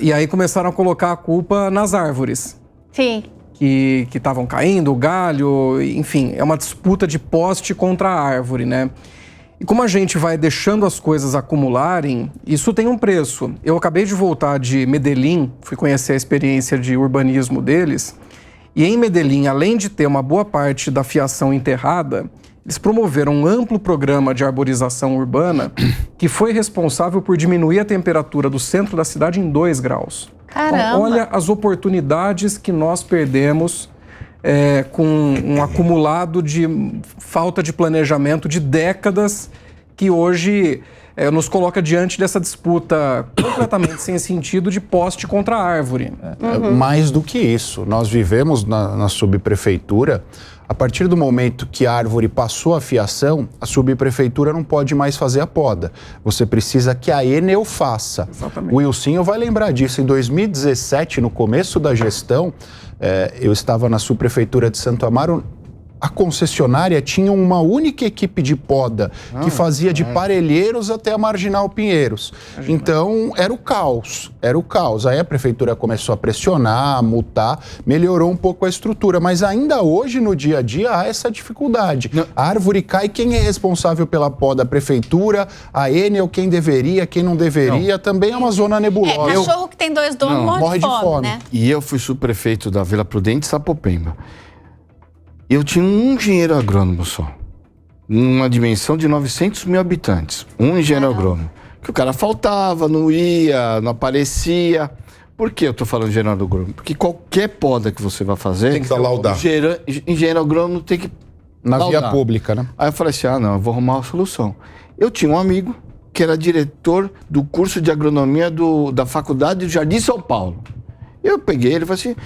E aí começaram a colocar a culpa nas árvores. Sim. Que estavam caindo, o galho, enfim, é uma disputa de poste contra a árvore, né? E como a gente vai deixando as coisas acumularem, isso tem um preço. Eu acabei de voltar de Medellín, fui conhecer a experiência de urbanismo deles, e em Medellín, além de ter uma boa parte da fiação enterrada, eles promoveram um amplo programa de arborização urbana que foi responsável por diminuir a temperatura do centro da cidade em 2 graus. Caramba! Então, olha as oportunidades que nós perdemos com um acumulado de falta de planejamento de décadas que hoje nos coloca diante dessa disputa completamente sem sentido de poste contra árvore. Mais do que isso, nós vivemos na subprefeitura, a partir do momento que a árvore passou a fiação, a subprefeitura não pode mais fazer a poda. Você precisa que a Enel faça. Exatamente. O Wilsinho vai lembrar disso. Em 2017, no começo da gestão, eu estava na subprefeitura de Santo Amaro. A concessionária tinha uma única equipe de poda que fazia de Parelheiros até a Marginal Pinheiros. Então, era o caos. Aí a prefeitura começou a pressionar, a multar, melhorou um pouco a estrutura. Mas ainda hoje, no dia a dia, há essa dificuldade. A árvore cai, quem é responsável pela poda? A prefeitura, a Enel, quem deveria, quem não deveria. Também é uma zona nebulosa. Cachorro que tem 2 donos morre de fome, né? E eu fui subprefeito da Vila Prudente, Sapopemba. Eu tinha um engenheiro agrônomo só, numa dimensão de 900 mil habitantes, um engenheiro agrônomo, que o cara faltava, não ia, não aparecia. Por que eu estou falando de engenheiro agrônomo? Porque qualquer poda que você vai fazer, tem que laudar. Engenheiro agrônomo tem que na laudar. Via pública, né? Aí eu falei assim, não, eu vou arrumar uma solução. Eu tinha um amigo que era diretor do curso de agronomia da Faculdade do Jardim São Paulo. Eu peguei ele e falei assim,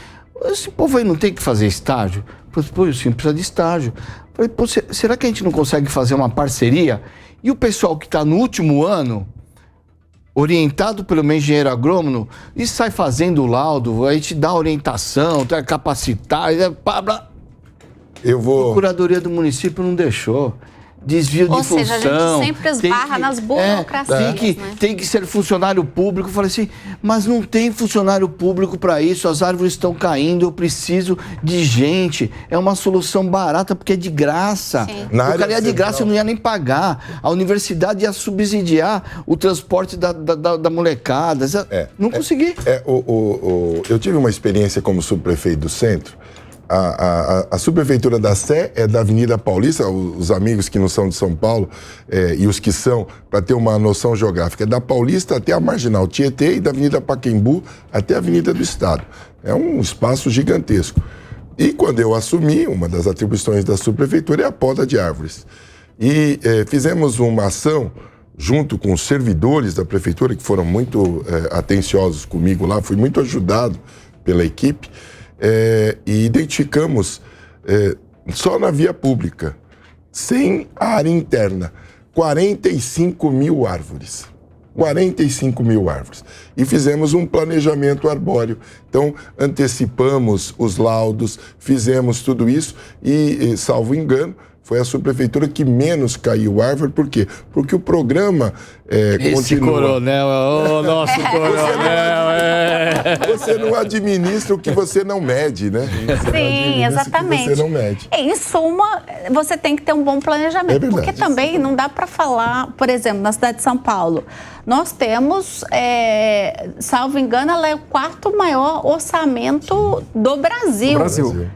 esse povo aí não tem que fazer estágio? Eu falei, pô, sim, precisa de estágio. Eu falei, pô, será que a gente não consegue fazer uma parceria E o pessoal que está no último ano, orientado pelo meu engenheiro agrônomo, e sai fazendo o laudo, aí te dá orientação, tá capacitar, a Procuradoria do município não deixou. Desvio de função. Ou seja, a gente sempre esbarra nas burocracias, tem que ser funcionário público. Eu falei assim, mas não tem funcionário público para isso, as árvores estão caindo, eu preciso de gente. É uma solução barata porque é de graça. O cara ia de graça, eu não ia nem pagar. A universidade ia subsidiar o transporte da molecada. Não consegui. Eu tive uma experiência como subprefeito do centro. A subprefeitura da Sé é da Avenida Paulista, os amigos que não são de São Paulo e os que são, para ter uma noção geográfica, é da Paulista até a Marginal Tietê e da Avenida Pacaembu até a Avenida do Estado. É um espaço gigantesco. E quando eu assumi, uma das atribuições da subprefeitura é a poda de árvores. E fizemos uma ação junto com os servidores da prefeitura, que foram muito atenciosos comigo lá, fui muito ajudado pela equipe, e identificamos, só na via pública, sem a área interna, 45 mil árvores. 45 mil árvores. E fizemos um planejamento arbóreo. Então, antecipamos os laudos, fizemos tudo isso e salvo engano, foi a subprefeitura que menos caiu árvore. Por quê? Porque o programa Esse continua... coronel, o nosso coronel, Você não administra o que você não mede, né? Sim, exatamente. Você não mede. Em suma, você tem que ter um bom planejamento. Verdade, porque também não dá para falar, por exemplo, na cidade de São Paulo, nós temos, salvo engano, ela é o 4º maior orçamento do Brasil.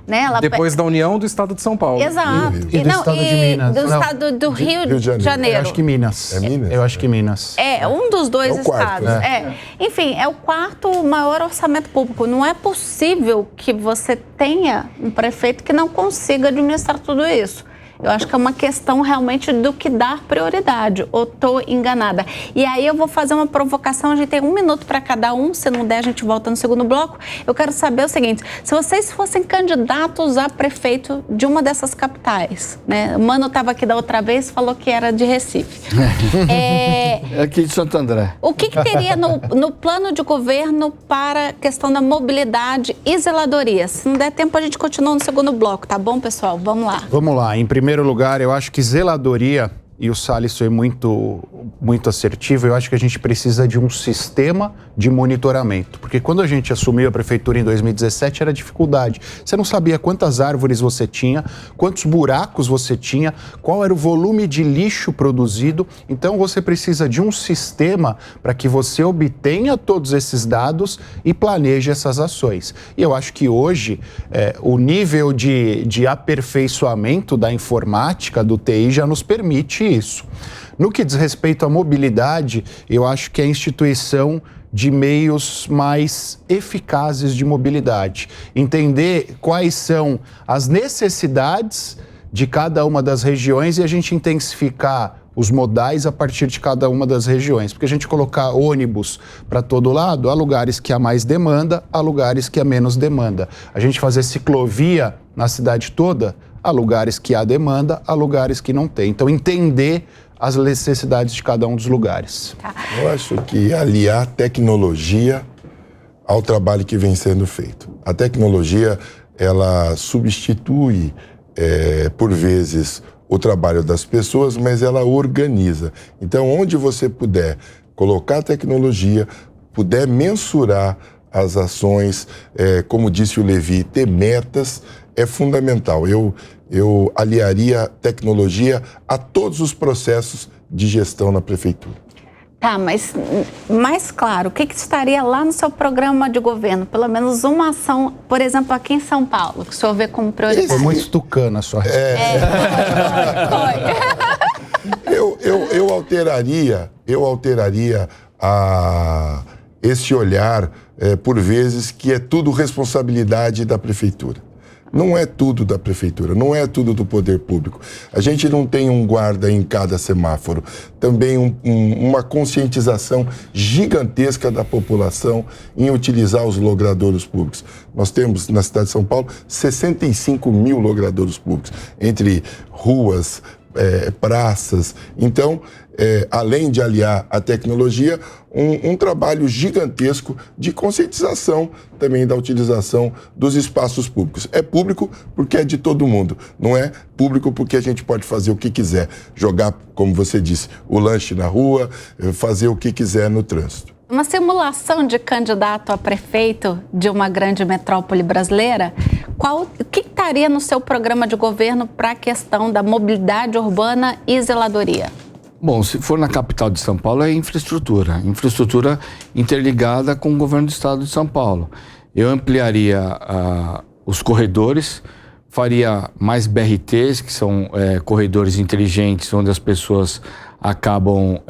Né? Ela Depois da União do Estado de São Paulo. Exato. E do estado de Minas. Do estado do Rio de Janeiro. Eu acho que Minas. É Minas? Eu acho que Minas. Um dos dois É o quarto, estados. né? Enfim, é o 4º maior orçamento público. Não é possível que você tenha um prefeito que não consiga administrar tudo isso. Eu acho que é uma questão realmente do que dar prioridade. Ou estou enganada? E aí eu vou fazer uma provocação. A gente tem 1 minuto para cada um. Se não der, a gente volta no segundo bloco. Eu quero saber o seguinte: se vocês fossem candidatos a prefeito de uma dessas capitais, né? O Mano estava aqui da outra vez, falou que era de Recife. Aqui de Santo André. O que teria no plano de governo para a questão da mobilidade e zeladoria? Se não der tempo, a gente continua no segundo bloco, tá bom, pessoal? Vamos lá. Vamos lá. Em primeiro lugar, eu acho que zeladoria, e o Salles foi muito assertivo, eu acho que a gente precisa de um sistema de monitoramento. Porque quando a gente assumiu a prefeitura em 2017, era dificuldade. Você não sabia quantas árvores você tinha, quantos buracos você tinha, qual era o volume de lixo produzido. Então, você precisa de um sistema para que você obtenha todos esses dados e planeje essas ações. E eu acho que hoje, o nível de aperfeiçoamento da informática, do TI, já nos permite isso. No que diz respeito à mobilidade, eu acho que a instituição de meios mais eficazes de mobilidade. Entender quais são as necessidades de cada uma das regiões e a gente intensificar os modais a partir de cada uma das regiões. Porque a gente colocar ônibus para todo lado, há lugares que há mais demanda, há lugares que há menos demanda. A gente fazer ciclovia na cidade toda, há lugares que há demanda, há lugares que não tem. Então, entender as necessidades de cada um dos lugares. Eu acho que aliar tecnologia ao trabalho que vem sendo feito. A tecnologia, ela substitui, por vezes, o trabalho das pessoas, mas ela organiza. Então, onde você puder colocar tecnologia, puder mensurar as ações, como disse o Levi, ter metas, é fundamental. Eu aliaria tecnologia a todos os processos de gestão na prefeitura. Tá, mas mais claro, o que estaria lá no seu programa de governo? Pelo menos uma ação, por exemplo, aqui em São Paulo, que o senhor vê como prioridade. Foi muito tucana a sua resposta. Eu alteraria esse olhar, por vezes, que é tudo responsabilidade da prefeitura. Não é tudo da prefeitura, não é tudo do poder público. A gente não tem um guarda em cada semáforo. Também uma conscientização gigantesca da população em utilizar os logradouros públicos. Nós temos, na cidade de São Paulo, 65 mil logradouros públicos, entre ruas, praças. Então, além de aliar a tecnologia, um trabalho gigantesco de conscientização também da utilização dos espaços públicos. É público porque é de todo mundo, não é público porque a gente pode fazer o que quiser, jogar, como você disse, o lanche na rua, fazer o que quiser no trânsito. Uma simulação de candidato a prefeito de uma grande metrópole brasileira, o que estaria no seu programa de governo para a questão da mobilidade urbana e zeladoria? Bom, se for na capital de São Paulo, é infraestrutura interligada com o governo do estado de São Paulo. Eu ampliaria os corredores, faria mais BRTs, que são corredores inteligentes, onde as pessoas acabam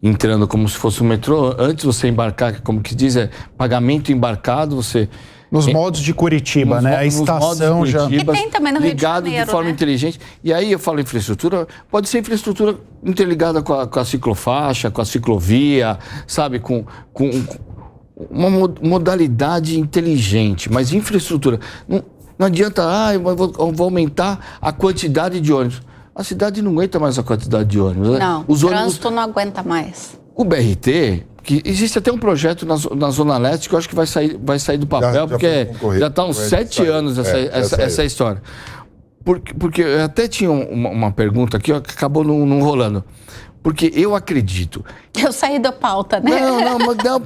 entrando como se fosse um metrô. Antes você embarcar, como que diz, pagamento embarcado, você... Nos modos de Curitiba, né? A estação já... E tem também no Rio de ligado Janeiro, de forma né? inteligente. E aí eu falo infraestrutura, pode ser infraestrutura interligada com a ciclofaixa, com a ciclovia, sabe? Com uma modalidade inteligente, mas infraestrutura. Não adianta, eu vou aumentar a quantidade de ônibus. A cidade não aguenta mais a quantidade de ônibus, né? Não, o trânsito não aguenta mais. O BRT, que existe até um projeto na Zona Leste que eu acho que vai sair do papel, porque já está há uns 7 anos essa história. Porque eu até tinha uma pergunta aqui, ó, que acabou não rolando. Porque eu acredito... Eu saí da pauta, né?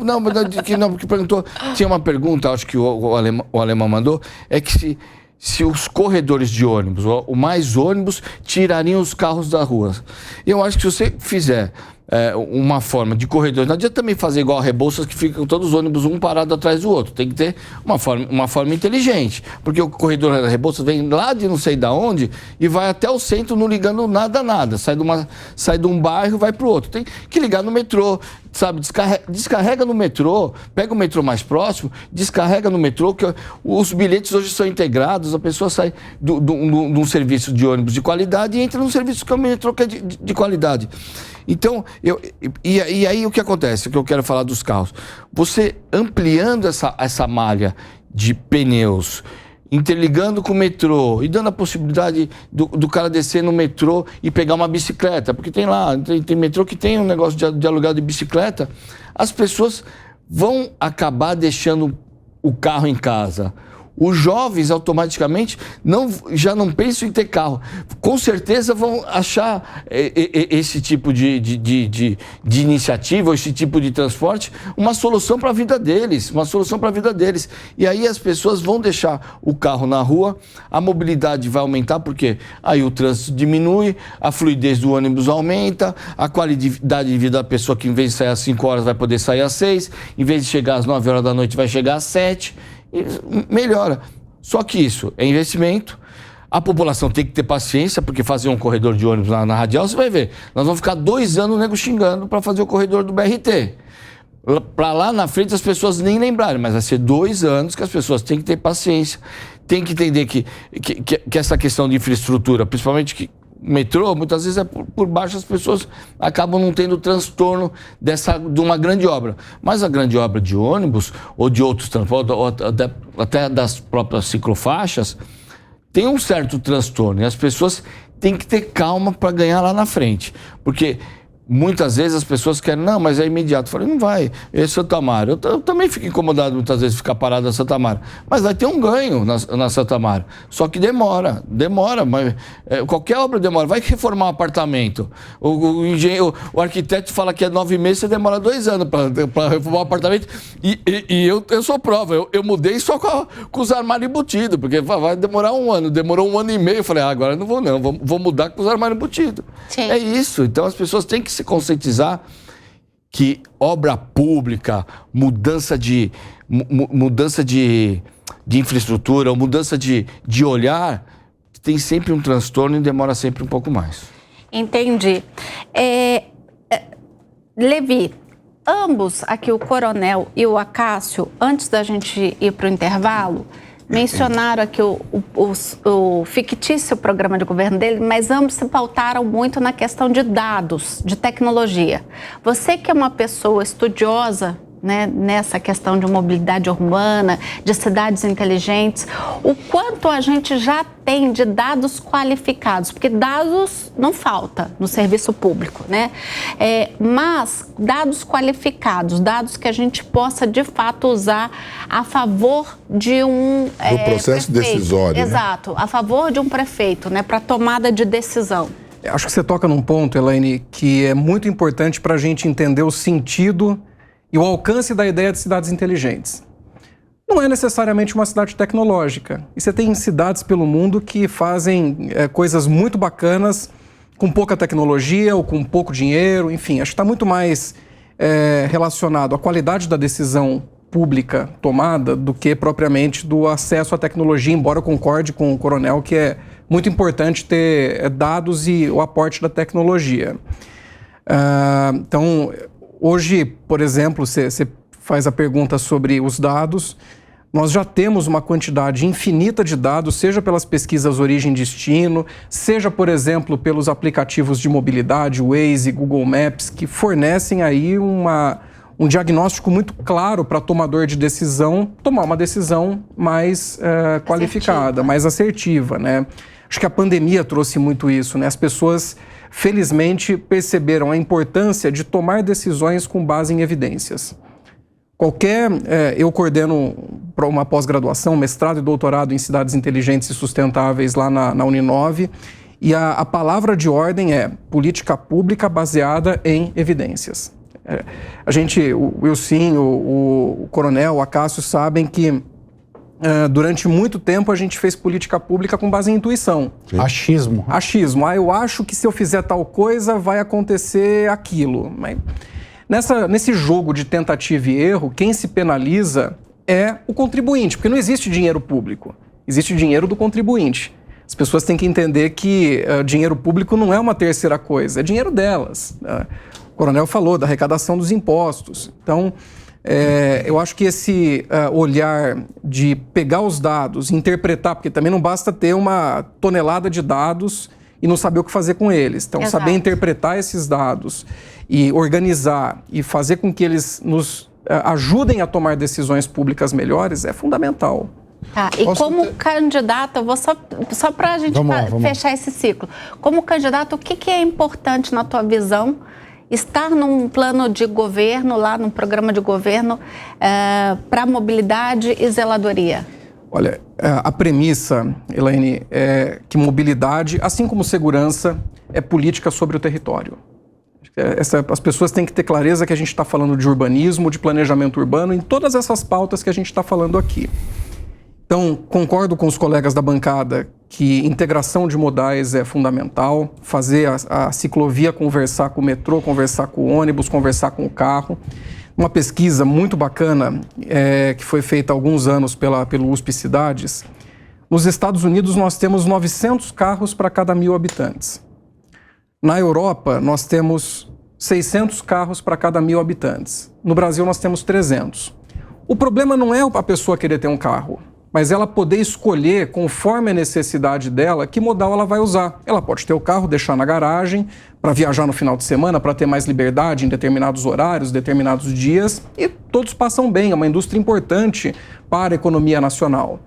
Não, porque perguntou... Tinha uma pergunta, acho que o alemão mandou, é que se os corredores de ônibus, ou mais ônibus, tirariam os carros da rua. Eu acho que se você fizer uma forma de corredor, não adianta também fazer igual a Rebouças, que ficam todos os ônibus um parado atrás do outro. Tem que ter uma forma inteligente. Porque o corredor da Rebouças vem lá de não sei de onde e vai até o centro não ligando nada. Sai de um bairro e vai para o outro. Tem que ligar no metrô, sabe? Descarrega no metrô, pega o metrô mais próximo, descarrega no metrô, que os bilhetes hoje são integrados, a pessoa sai de um serviço de ônibus de qualidade e entra num serviço que é o metrô que é de qualidade. Então, e aí o que acontece, o que eu quero falar dos carros? Você ampliando essa malha de pneus, interligando com o metrô e dando a possibilidade do cara descer no metrô e pegar uma bicicleta, porque tem metrô que tem um negócio de aluguel de bicicleta, as pessoas vão acabar deixando o carro em casa. Os jovens automaticamente já não pensam em ter carro. Com certeza vão achar esse tipo de iniciativa, esse tipo de transporte, uma solução para a vida deles, E aí as pessoas vão deixar o carro na rua, a mobilidade vai aumentar, porque aí o trânsito diminui, a fluidez do ônibus aumenta, a qualidade de vida da pessoa que em vez de sair às 5 horas vai poder sair às 6, em vez de chegar às 9 horas da noite vai chegar às 7. E melhora. Só que isso é investimento. A população tem que ter paciência, porque fazer um corredor de ônibus na radial, você vai ver. Nós vamos ficar 2 anos nego xingando para fazer o corredor do BRT. Para lá na frente as pessoas nem lembrarem, mas vai ser 2 anos que as pessoas têm que ter paciência. Tem que entender que essa questão de infraestrutura, principalmente que metrô, muitas vezes por baixo as pessoas acabam não tendo transtorno de uma grande obra. Mas a grande obra de ônibus ou de outros transportes, ou até das próprias ciclofaixas, tem um certo transtorno. E as pessoas têm que ter calma para ganhar lá na frente. Porque muitas vezes as pessoas querem, não, mas é imediato. Eu falei, não vai. É Santa Amaro. Eu também fico incomodado muitas vezes de ficar parado na Santa Amaro. Mas vai ter um ganho na Santa Amaro. Só que demora. Mas qualquer obra demora. Vai reformar um apartamento. O arquiteto fala que é 9 meses, você demora 2 anos para reformar um apartamento. E eu sou prova. Eu mudei só com os armários embutidos, porque vai demorar 1 ano. Demorou 1 ano e meio. Eu falei, agora não vou não. Vou mudar com os armários embutidos. Sim. É isso. Então as pessoas têm que se conscientizar que obra pública, mudança de infraestrutura, ou mudança de olhar, tem sempre um transtorno e demora sempre um pouco mais. Entendi. Levi, ambos, aqui o Coronel e o Acácio, antes da gente ir para o intervalo, mencionaram aqui o fictício programa de governo dele, mas ambos se pautaram muito na questão de dados, de tecnologia. Você que é uma pessoa estudiosa né, nessa questão de mobilidade urbana, de cidades inteligentes, o quanto a gente já tem de dados qualificados, porque dados não falta no serviço público, né? Mas dados qualificados, dados que a gente possa de fato usar a favor de um do processo prefeito. Decisório. Exato, a favor de um prefeito, né, para tomada de decisão. Acho que você toca num ponto, Elaine, que é muito importante para a gente entender o sentido e o alcance da ideia de cidades inteligentes. Não é necessariamente uma cidade tecnológica. E você tem cidades pelo mundo que fazem coisas muito bacanas com pouca tecnologia ou com pouco dinheiro, enfim. Acho que está muito mais relacionado à qualidade da decisão pública tomada do que propriamente do acesso à tecnologia, embora eu concorde com o coronel que é muito importante ter dados e o aporte da tecnologia. Então, hoje, por exemplo, você faz a pergunta sobre os dados. Nós já temos uma quantidade infinita de dados, seja pelas pesquisas origem e destino, seja, por exemplo, pelos aplicativos de mobilidade, Waze, Google Maps, que fornecem aí um diagnóstico muito claro para tomador de decisão tomar uma decisão mais qualificada, mais assertiva, né? Acho que a pandemia trouxe muito isso, né? As pessoas, felizmente, perceberam a importância de tomar decisões com base em evidências. Eu coordeno para uma pós-graduação, mestrado e doutorado em cidades inteligentes e sustentáveis lá na Uninove, e a palavra de ordem é política pública baseada em evidências. A gente, o Wilson, o coronel, o Acácio sabem que durante muito tempo a gente fez política pública com base em intuição. Sim. Achismo. Eu acho que se eu fizer tal coisa vai acontecer aquilo. Mas nesse jogo de tentativa e erro, quem se penaliza é o contribuinte, porque não existe dinheiro público, existe dinheiro do contribuinte. As pessoas têm que entender que dinheiro público não é uma terceira coisa, é dinheiro delas. O coronel falou da arrecadação dos impostos. Então, eu acho que esse olhar de pegar os dados, interpretar, porque também não basta ter uma tonelada de dados e não saber o que fazer com eles. Então, Exato. Saber interpretar esses dados e organizar e fazer com que eles nos ajudem a tomar decisões públicas melhores é fundamental. Tá, e como candidato, eu vou só para a gente fechar esse ciclo. Como candidato, o que é importante na tua visão estar num plano de governo, lá num programa de governo, para mobilidade e zeladoria? Olha, a premissa, Elaine, é que mobilidade, assim como segurança, é política sobre o território. As pessoas têm que ter clareza que a gente está falando de urbanismo, de planejamento urbano, em todas essas pautas que a gente está falando aqui. Então, concordo com os colegas da bancada que integração de modais é fundamental, fazer a ciclovia conversar com o metrô, conversar com o ônibus, conversar com o carro. Uma pesquisa muito bacana que foi feita há alguns anos pelo USP Cidades. Nos Estados Unidos, nós temos 900 carros para cada 1.000 habitantes. Na Europa, nós temos 600 carros para cada 1.000 habitantes. No Brasil, nós temos 300. O problema não é a pessoa querer ter um carro, mas ela poder escolher, conforme a necessidade dela, que modal ela vai usar. Ela pode ter o carro, deixar na garagem, para viajar no final de semana, para ter mais liberdade em determinados horários, determinados dias, e todos passam bem, é uma indústria importante para a economia nacional.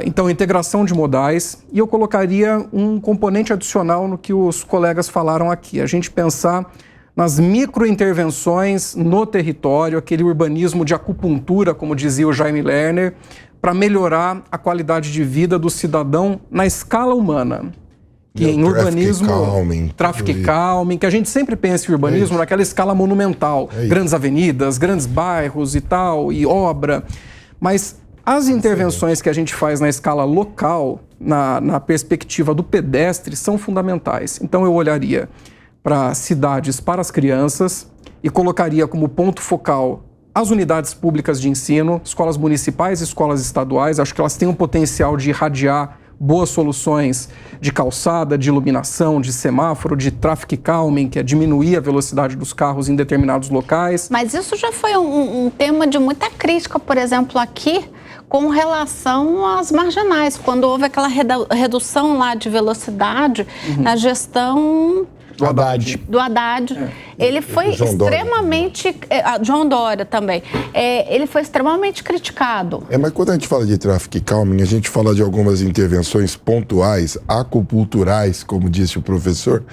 Então, integração de modais, e eu colocaria um componente adicional no que os colegas falaram aqui, a gente pensar nas microintervenções no território, aquele urbanismo de acupuntura, como dizia o Jaime Lerner, para melhorar a qualidade de vida do cidadão na escala humana. Que em urbanismo, traffic calming, que a gente sempre pensa em urbanismo naquela escala monumental, grandes avenidas, grandes bairros e tal, e obra. Mas as intervenções que a gente faz na escala local, na perspectiva do pedestre, são fundamentais. Então eu olharia para cidades para as crianças e colocaria como ponto focal as unidades públicas de ensino, escolas municipais e escolas estaduais. Acho que elas têm um potencial de irradiar boas soluções de calçada, de iluminação, de semáforo, de traffic calming, que é diminuir a velocidade dos carros em determinados locais. Mas isso já foi um tema de muita crítica, por exemplo, aqui, com relação às marginais, quando houve aquela redução lá de velocidade na gestão Do Haddad. Do Haddad. Ele foi extremamente... João Dória também. Ele foi extremamente criticado. Mas quando a gente fala de traffic calming, a gente fala de algumas intervenções pontuais, acupunturais, como disse o professor.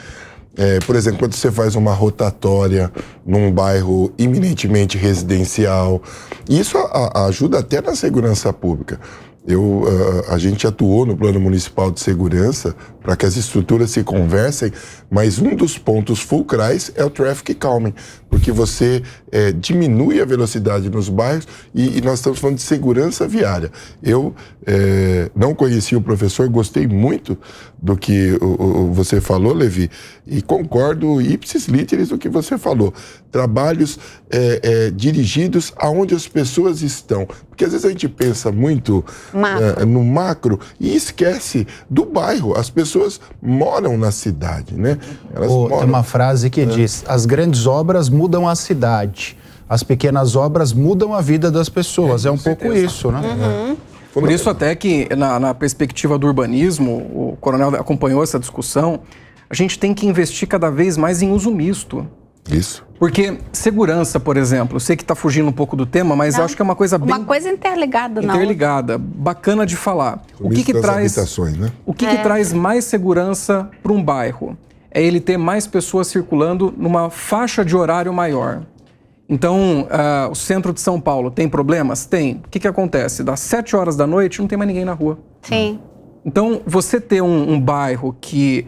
Por exemplo, quando você faz uma rotatória num bairro eminentemente residencial, isso ajuda até na segurança pública. A gente atuou no Plano Municipal de Segurança para que as estruturas se conversem, mas um dos pontos fulcrais é o traffic calming, porque você diminui a velocidade nos bairros e nós estamos falando de segurança viária. Eu não conheci o professor, gostei muito do que você falou, Levi, e concordo ipsis literis do que você falou. Trabalhos dirigidos aonde as pessoas estão, porque às vezes a gente pensa muito no macro e esquece do bairro. As pessoas moram na cidade, né? Tem uma frase que diz: as grandes obras mudam a cidade, as pequenas obras mudam a vida das pessoas. É um pouco isso, né? Uhum. Por isso até que, na perspectiva do urbanismo, o coronel acompanhou essa discussão, a gente tem que investir cada vez mais em uso misto. Isso. Porque segurança, por exemplo, eu sei que está fugindo um pouco do tema, mas eu acho que é uma coisa bem... Uma coisa interligada, não. Interligada, bacana de falar. O que traz... Né? O que traz mais segurança para um bairro? É ele ter mais pessoas circulando numa faixa de horário maior. Então, o centro de São Paulo tem problemas? Tem. O que acontece? Das 7 horas da noite não tem mais ninguém na rua. Sim. Então, você ter um bairro que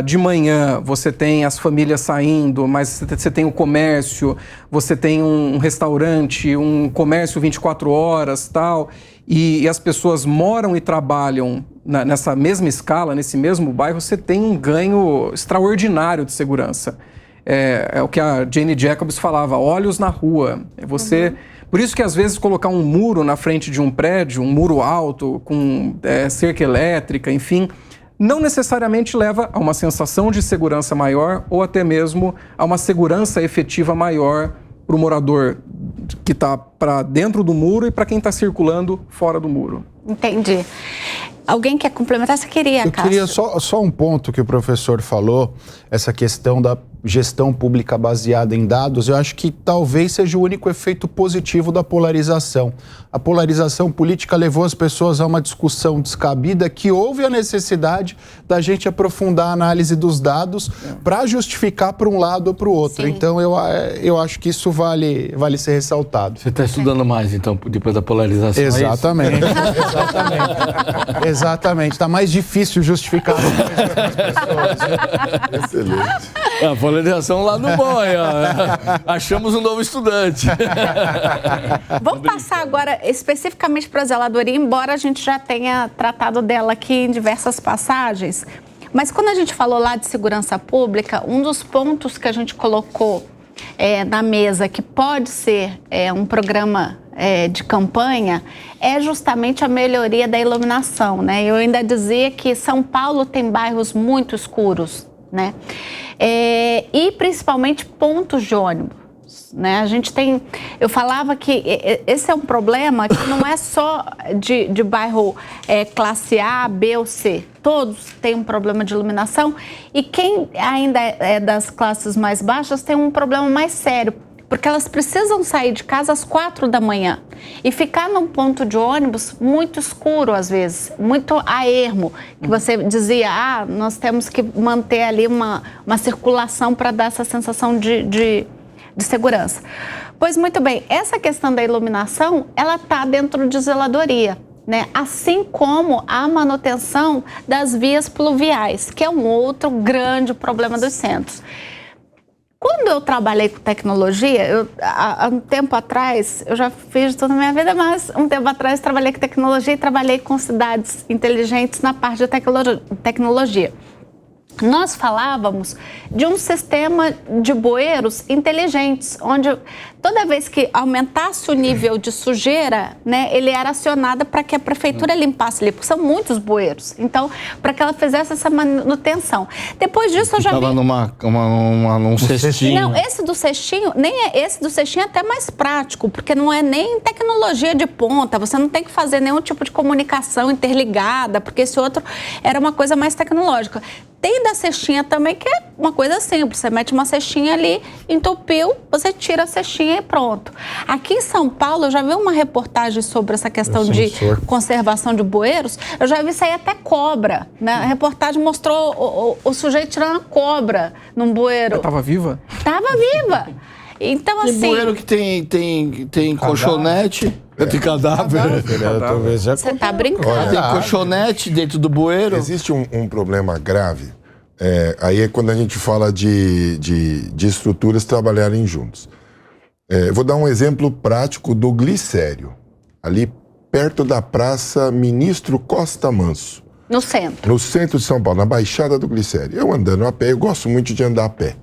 de manhã você tem as famílias saindo, mas você tem o comércio, você tem um restaurante, um comércio 24 horas, tal, e as pessoas moram e trabalham nessa mesma escala, nesse mesmo bairro, você tem um ganho extraordinário de segurança. É o que a Jane Jacobs falava, olhos na rua. Por isso que às vezes colocar um muro na frente de um prédio, um muro alto, com cerca elétrica, enfim, não necessariamente leva a uma sensação de segurança maior ou até mesmo a uma segurança efetiva maior para o morador que está para dentro do muro e para quem está circulando fora do muro. Entendi. Alguém quer complementar? Você queria, Cássio? Eu queria só um ponto que o professor falou, essa questão da gestão pública baseada em dados. Eu acho que talvez seja o único efeito positivo da polarização. A polarização política levou as pessoas a uma discussão descabida que houve a necessidade da gente aprofundar a análise dos dados para justificar para um lado ou para o outro. Sim. Então, eu acho que isso vale ser ressaltado. Você está estudando mais, então, depois da polarização? Exatamente. Exatamente. Está mais difícil justificar as pessoas. Excelente. A polarização lá no bom, achamos um novo estudante. Vamos passar agora especificamente para a zeladoria, embora a gente já tenha tratado dela aqui em diversas passagens. Mas quando a gente falou lá de segurança pública, um dos pontos que a gente colocou na mesa, que pode ser um programa de campanha, é justamente a melhoria da iluminação, né? Eu ainda dizia que São Paulo tem bairros muito escuros, né? E principalmente pontos de ônibus, né? A gente tem... Eu falava que esse é um problema que não é só de bairro classe A, B ou C. Todos têm um problema de iluminação e quem ainda é das classes mais baixas tem um problema mais sério, porque elas precisam sair de casa às 4 da manhã e ficar num ponto de ônibus muito escuro às vezes, muito a ermo, que você dizia, nós temos que manter ali uma circulação para dar essa sensação de segurança. Pois muito bem, essa questão da iluminação, ela está dentro de zeladoria, né? Assim como a manutenção das vias pluviais, que é um outro grande problema dos centros. Quando eu trabalhei com tecnologia, há um tempo atrás, eu já fiz toda a minha vida, mas um tempo atrás trabalhei com tecnologia e trabalhei com cidades inteligentes na parte de tecnologia. Nós falávamos de um sistema de bueiros inteligentes, onde toda vez que aumentasse o nível de sujeira, né, ele era acionado para que a prefeitura limpasse ali, porque são muitos bueiros. Então, para que ela fizesse essa manutenção. Depois disso, eu já vi... Estava num cestinho. Não, esse do cestinho, esse do cestinho é até mais prático, porque não é nem tecnologia de ponta, você não tem que fazer nenhum tipo de comunicação interligada, porque esse outro era uma coisa mais tecnológica. Tem da cestinha também, que é uma coisa simples. Você mete uma cestinha ali, entupiu, você tira a cestinha e pronto. Aqui em São Paulo, eu já vi uma reportagem sobre essa questão de conservação de bueiros. Eu já vi isso aí até cobra, né? A reportagem mostrou o sujeito tirando a cobra num bueiro. Ela estava viva? Estava viva. Então, assim... Tem bueiro que tem colchonete, tem cadáver. Você tá brincando. Tem colchonete dentro do bueiro. Existe um problema grave, aí é quando a gente fala de estruturas trabalharem juntos. Vou dar um exemplo prático do glicério, ali perto da Praça Ministro Costa Manso. No centro. No centro de São Paulo, na Baixada do Glicério. Eu andando a pé, eu gosto muito de andar a pé.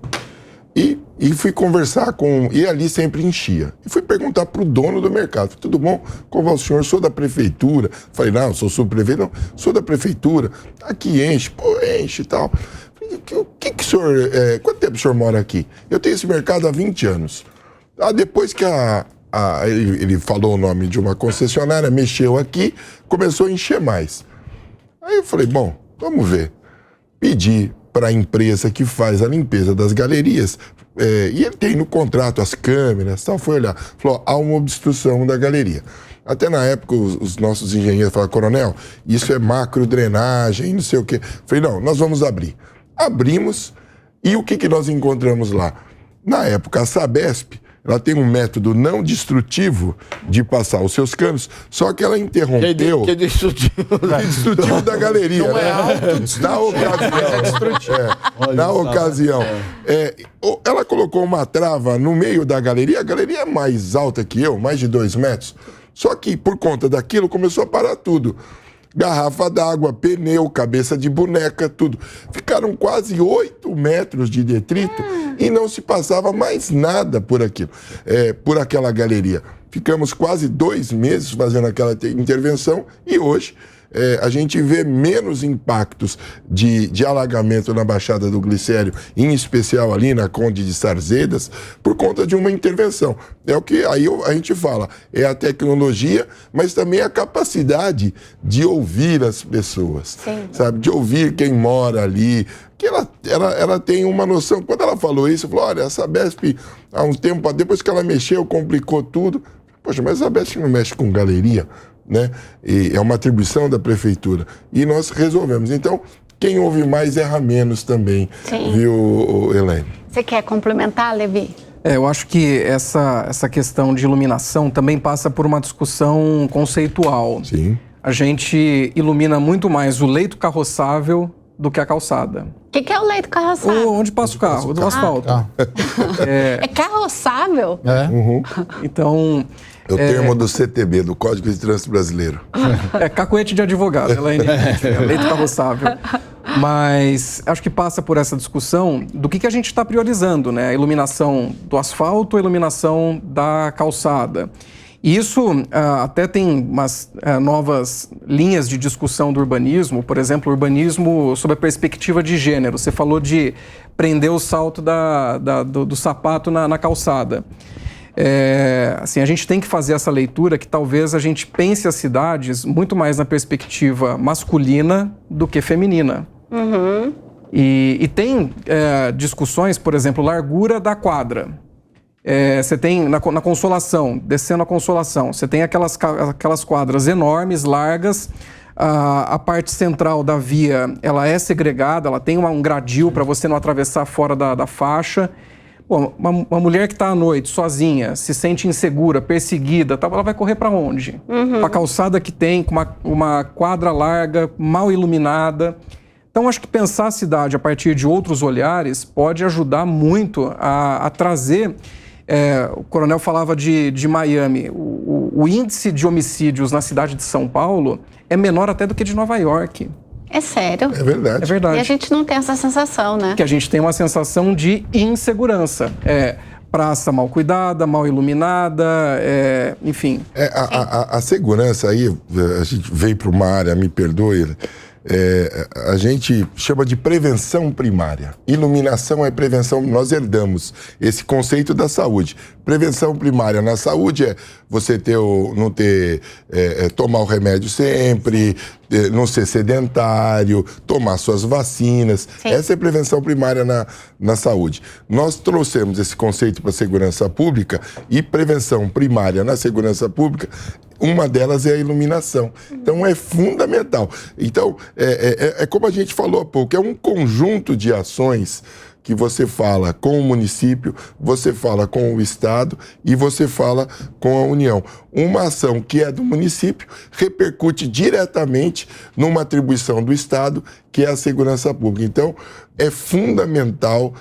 E fui conversar e ali sempre enchia. E fui perguntar para o dono do mercado. Falei, tudo bom? Como é o senhor? Sou da prefeitura. Falei, não, sou subprefeito. Não, sou da prefeitura. Aqui enche, enche e tal. Falei, o que o senhor... quanto tempo o senhor mora aqui? Eu tenho esse mercado há 20 anos. Depois que ele falou o nome de uma concessionária, mexeu aqui, começou a encher mais. Aí eu falei, bom, vamos ver. Pedi para a empresa que faz a limpeza das galerias, e ele tem no contrato as câmeras, tal, foi olhar, falou, há uma obstrução da galeria. Até na época os nossos engenheiros falaram, coronel, isso é macro drenagem, não sei o quê. Falei, não, nós vamos abrir. Abrimos, e o que nós encontramos lá? Na época, a Sabesp, ela tem um método não destrutivo de passar os seus canos, só que ela interrompeu... Que é destrutivo? Destrutivo da galeria. Não é alto, na ocasião. Na ocasião. Ela colocou uma trava no meio da galeria. A galeria é mais alta que eu, mais de 2 metros. Só que, por conta daquilo, começou a parar tudo. Garrafa d'água, pneu, cabeça de boneca, tudo. Ficaram quase 8 metros de detrito e não se passava mais nada por aquilo, por aquela galeria. Ficamos quase 2 meses fazendo aquela intervenção e hoje a gente vê menos impactos de alagamento na Baixada do Glicério, em especial ali na Conde de Sarzedas, por conta de uma intervenção. É o que aí a gente fala, é a tecnologia, mas também a capacidade de ouvir as pessoas, sabe? De ouvir quem mora ali, que ela tem uma noção. Quando ela falou isso, falou, olha, a Sabesp, há um tempo, depois que ela mexeu, complicou tudo. Poxa, mas a Sabesp não mexe com galeria, né? E é uma atribuição da prefeitura. E nós resolvemos. Então, quem ouve mais erra menos também. Sim. Viu, Elaine? Você quer complementar, Levi? Eu acho que essa questão de iluminação também passa por uma discussão conceitual. Sim. A gente ilumina muito mais o leito carroçável do que a calçada. O que é o leito carroçável? Onde passa o carro, do asfalto. É carroçável? Então... É o termo do CTB, do Código de Trânsito Brasileiro. Cacuete de advogado, Elaine. Leito carroçável. Mas acho que passa por essa discussão do que a gente está priorizando, né? A iluminação do asfalto, a iluminação da calçada. E isso até tem umas novas linhas de discussão do urbanismo, por exemplo, o urbanismo sob a perspectiva de gênero. Você falou de prender o salto do sapato na calçada. Assim, a gente tem que fazer essa leitura que talvez a gente pense as cidades muito mais na perspectiva masculina do que feminina. Uhum. E tem discussões, por exemplo, largura da quadra. Você tem na Consolação, descendo a Consolação, você tem aquelas quadras enormes, largas. A parte central da via, ela é segregada, ela tem um gradil para você não atravessar fora da faixa. Bom, uma mulher que está à noite, sozinha, se sente insegura, perseguida, ela vai correr para onde? A calçada que tem, com uma quadra larga, mal iluminada. Então, acho que pensar a cidade a partir de outros olhares pode ajudar muito a trazer... o coronel falava de Miami. O índice de homicídios na cidade de São Paulo é menor até do que de Nova York. É sério? É verdade. É verdade. E a gente não tem essa sensação, né? Que a gente tem uma sensação de insegurança. Praça mal cuidada, mal iluminada, enfim. A segurança aí, a gente veio para uma área, me perdoe, a gente chama de prevenção primária. Iluminação é prevenção, nós herdamos esse conceito da saúde. Prevenção primária na saúde é você tomar o remédio sempre, não ser sedentário, tomar suas vacinas. Sim. Essa é a prevenção primária na saúde. Nós trouxemos esse conceito para a segurança pública e prevenção primária na segurança pública, uma delas é a iluminação. Então, é fundamental. Então, é como a gente falou há pouco, é um conjunto de ações que você fala com o município, você fala com o Estado e você fala com a União. Uma ação que é do município repercute diretamente numa atribuição do Estado, que é a segurança pública. Então, é fundamental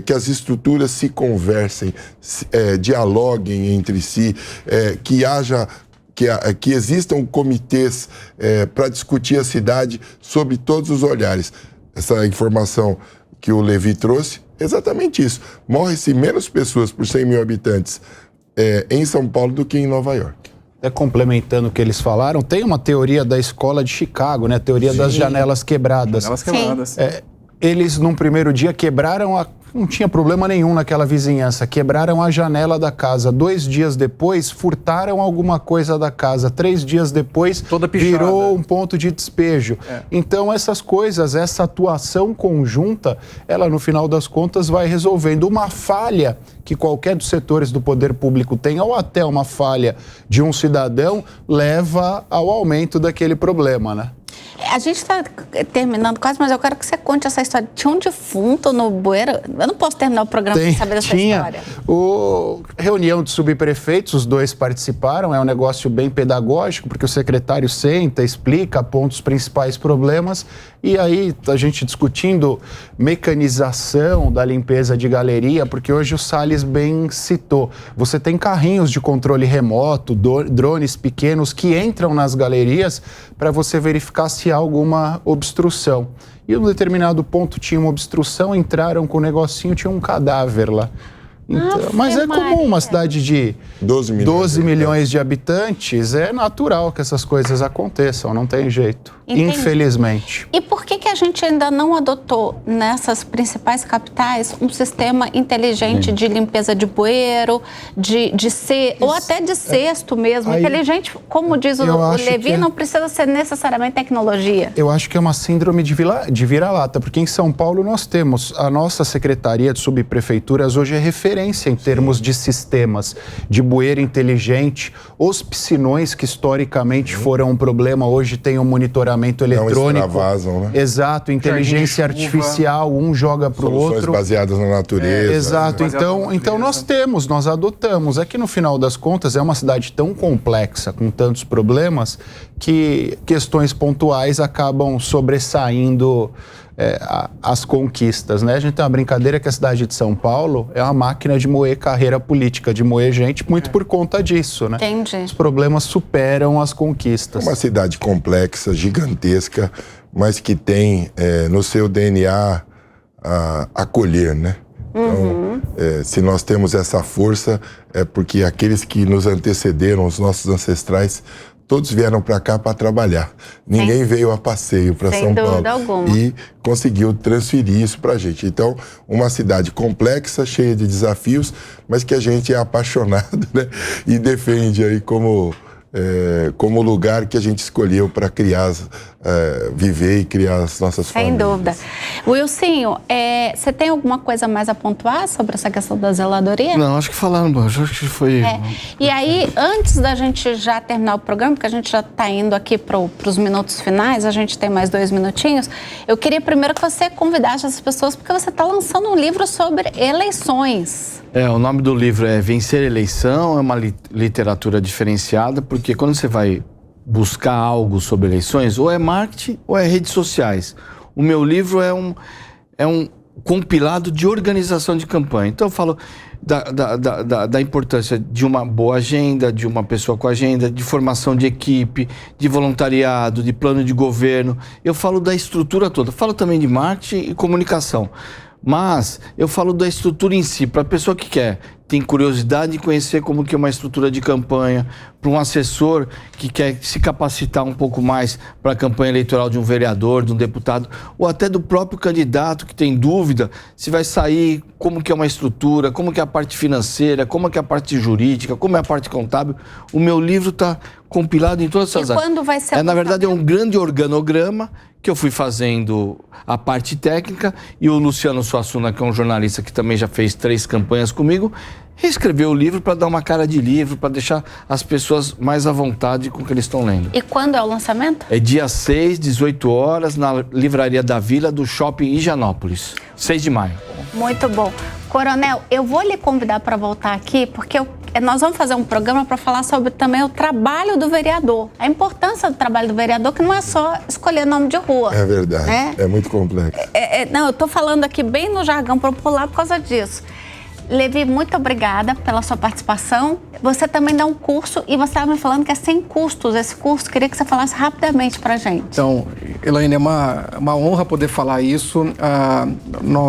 que as estruturas se conversem, dialoguem entre si, que existam comitês para discutir a cidade sob todos os olhares. Essa informação que o Levi trouxe, exatamente isso. Morre-se menos pessoas por 100 mil habitantes em São Paulo do que em Nova York. Complementando o que eles falaram, tem uma teoria da escola de Chicago, né? A teoria das janelas quebradas. Janelas quebradas. Eles, num primeiro dia, quebraram não tinha problema nenhum naquela vizinhança. Quebraram a janela da casa. 2 dias depois, furtaram alguma coisa da casa. 3 dias depois, virou um ponto de despejo. Então, essas coisas, essa atuação conjunta, ela, no final das contas, vai resolvendo uma falha que qualquer dos setores do poder público tem, ou até uma falha de um cidadão, leva ao aumento daquele problema, né? A gente está terminando quase, mas eu quero que você conte essa história. Tinha um defunto no bueiro. Eu não posso terminar o programa sem saber dessa história. Reunião de subprefeitos, os 2 participaram. É um negócio bem pedagógico, porque o secretário senta, explica, aponta os principais problemas. E aí, a gente discutindo mecanização da limpeza de galeria, porque hoje o Salles bem citou. Você tem carrinhos de controle remoto, drones pequenos que entram nas galerias para você verificar se há alguma obstrução. E em um determinado ponto tinha uma obstrução, entraram com o negocinho, tinha um cadáver lá. Então, mas é comum, uma cidade de 12 milhões de habitantes, é natural que essas coisas aconteçam, não tem jeito. Entendi. Infelizmente. E por que a gente ainda não adotou nessas principais capitais um sistema inteligente de limpeza de bueiro, ou até de cesto mesmo? Aí, inteligente, como diz o Levi, não precisa ser necessariamente tecnologia. Eu acho que é uma síndrome de vira-lata, porque em São Paulo nós temos a nossa Secretaria de Subprefeituras hoje é referência em termos de sistemas, de bueiro inteligente, os piscinões que historicamente foram um problema, hoje tem um monitoramento eletrônico. Não extravasam, né? Exato, inteligência artificial, um joga para o outro. Soluções baseadas na natureza. Exato, então nós adotamos. Aqui no final das contas é uma cidade tão complexa, com tantos problemas, que questões pontuais acabam sobressaindo as conquistas, né? A gente tem uma brincadeira que a cidade de São Paulo é uma máquina de moer carreira política, de moer gente, muito por conta disso, né? Entendi. Os problemas superam as conquistas. É uma cidade complexa, gigantesca, mas que tem no seu DNA acolher, né? Então, se nós temos essa força, é porque aqueles que nos antecederam, os nossos ancestrais, todos vieram para cá para trabalhar. Ninguém veio a passeio para São Paulo alguma. E conseguiu transferir isso para a gente. Então, uma cidade complexa, cheia de desafios, mas que a gente é apaixonado, né? E defende aí como lugar que a gente escolheu para criar, viver e criar as nossas famílias. Sem dúvida. Wilsinho, você tem alguma coisa mais a pontuar sobre essa questão da zeladoria? Não, acho que falaram, acho que foi... E aí, antes da gente já terminar o programa, porque a gente já está indo aqui para os minutos finais, a gente tem mais 2 minutinhos, eu queria primeiro que você convidasse as pessoas, porque você está lançando um livro sobre eleições. O nome do livro é Vencer a Eleição, é uma literatura diferenciada, porque quando você vai buscar algo sobre eleições, ou é marketing ou é redes sociais. O meu livro é um compilado de organização de campanha. Então eu falo da importância de uma boa agenda, de uma pessoa com agenda, de formação de equipe, de voluntariado, de plano de governo. Eu falo da estrutura toda. Falo também de marketing e comunicação. Mas eu falo da estrutura em si, para a pessoa que quer tem curiosidade de conhecer como que é uma estrutura de campanha, para um assessor que quer se capacitar um pouco mais para a campanha eleitoral de um vereador, de um deputado, ou até do próprio candidato que tem dúvida se vai sair, como que é uma estrutura, como que é a parte financeira, como que é a parte jurídica, como é a parte contábil. O meu livro está compilado em todas essas áreas. E quando vai ser? Na verdade, é um grande organograma que eu fui fazendo a parte técnica, e o Luciano Suassuna, que é um jornalista que também já fez 3 campanhas comigo, reescreveu o livro para dar uma cara de livro, para deixar as pessoas mais à vontade com o que eles estão lendo. E quando é o lançamento? É dia 6, 18 horas, na Livraria da Vila do Shopping Higienópolis, 6 de maio. Muito bom. Coronel, eu vou lhe convidar para voltar aqui, porque nós vamos fazer um programa para falar sobre também o trabalho do vereador. A importância do trabalho do vereador, que não é só escolher nome de rua. É verdade, né? É muito complexo. Não, eu estou falando aqui bem no jargão popular por causa disso. Levi, muito obrigada pela sua participação. Você também dá um curso e você estava me falando que é sem custos esse curso. Queria que você falasse rapidamente para a gente. Então, Elaine, é uma honra poder falar isso.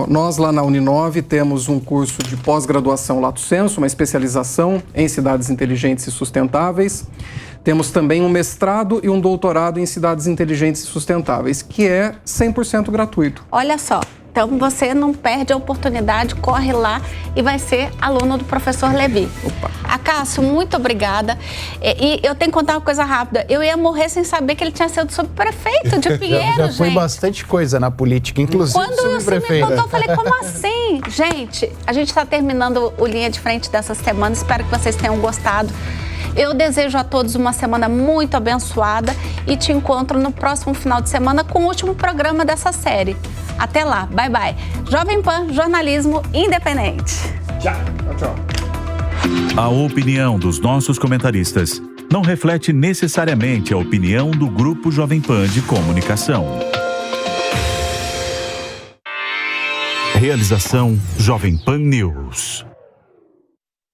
Nós lá na Uninove temos um curso de pós-graduação Lato Sensu, uma especialização em cidades inteligentes e sustentáveis. Temos também um mestrado e um doutorado em cidades inteligentes e sustentáveis, que é 100% gratuito. Olha só. Então, você não perde a oportunidade, corre lá e vai ser aluno do professor Levi. Opa. Acácio, muito obrigada. E eu tenho que contar uma coisa rápida. Eu ia morrer sem saber que ele tinha sido subprefeito de Pinheiros, já foi bastante coisa na política, inclusive quando você me contou, eu falei, como assim? Gente, a gente está terminando o Linha de Frente dessa semana. Espero que vocês tenham gostado. Eu desejo a todos uma semana muito abençoada e te encontro no próximo final de semana com o último programa dessa série. Até lá, bye bye. Jovem Pan, jornalismo independente. Tchau, tchau. A opinião dos nossos comentaristas não reflete necessariamente a opinião do Grupo Jovem Pan de Comunicação. Realização Jovem Pan News.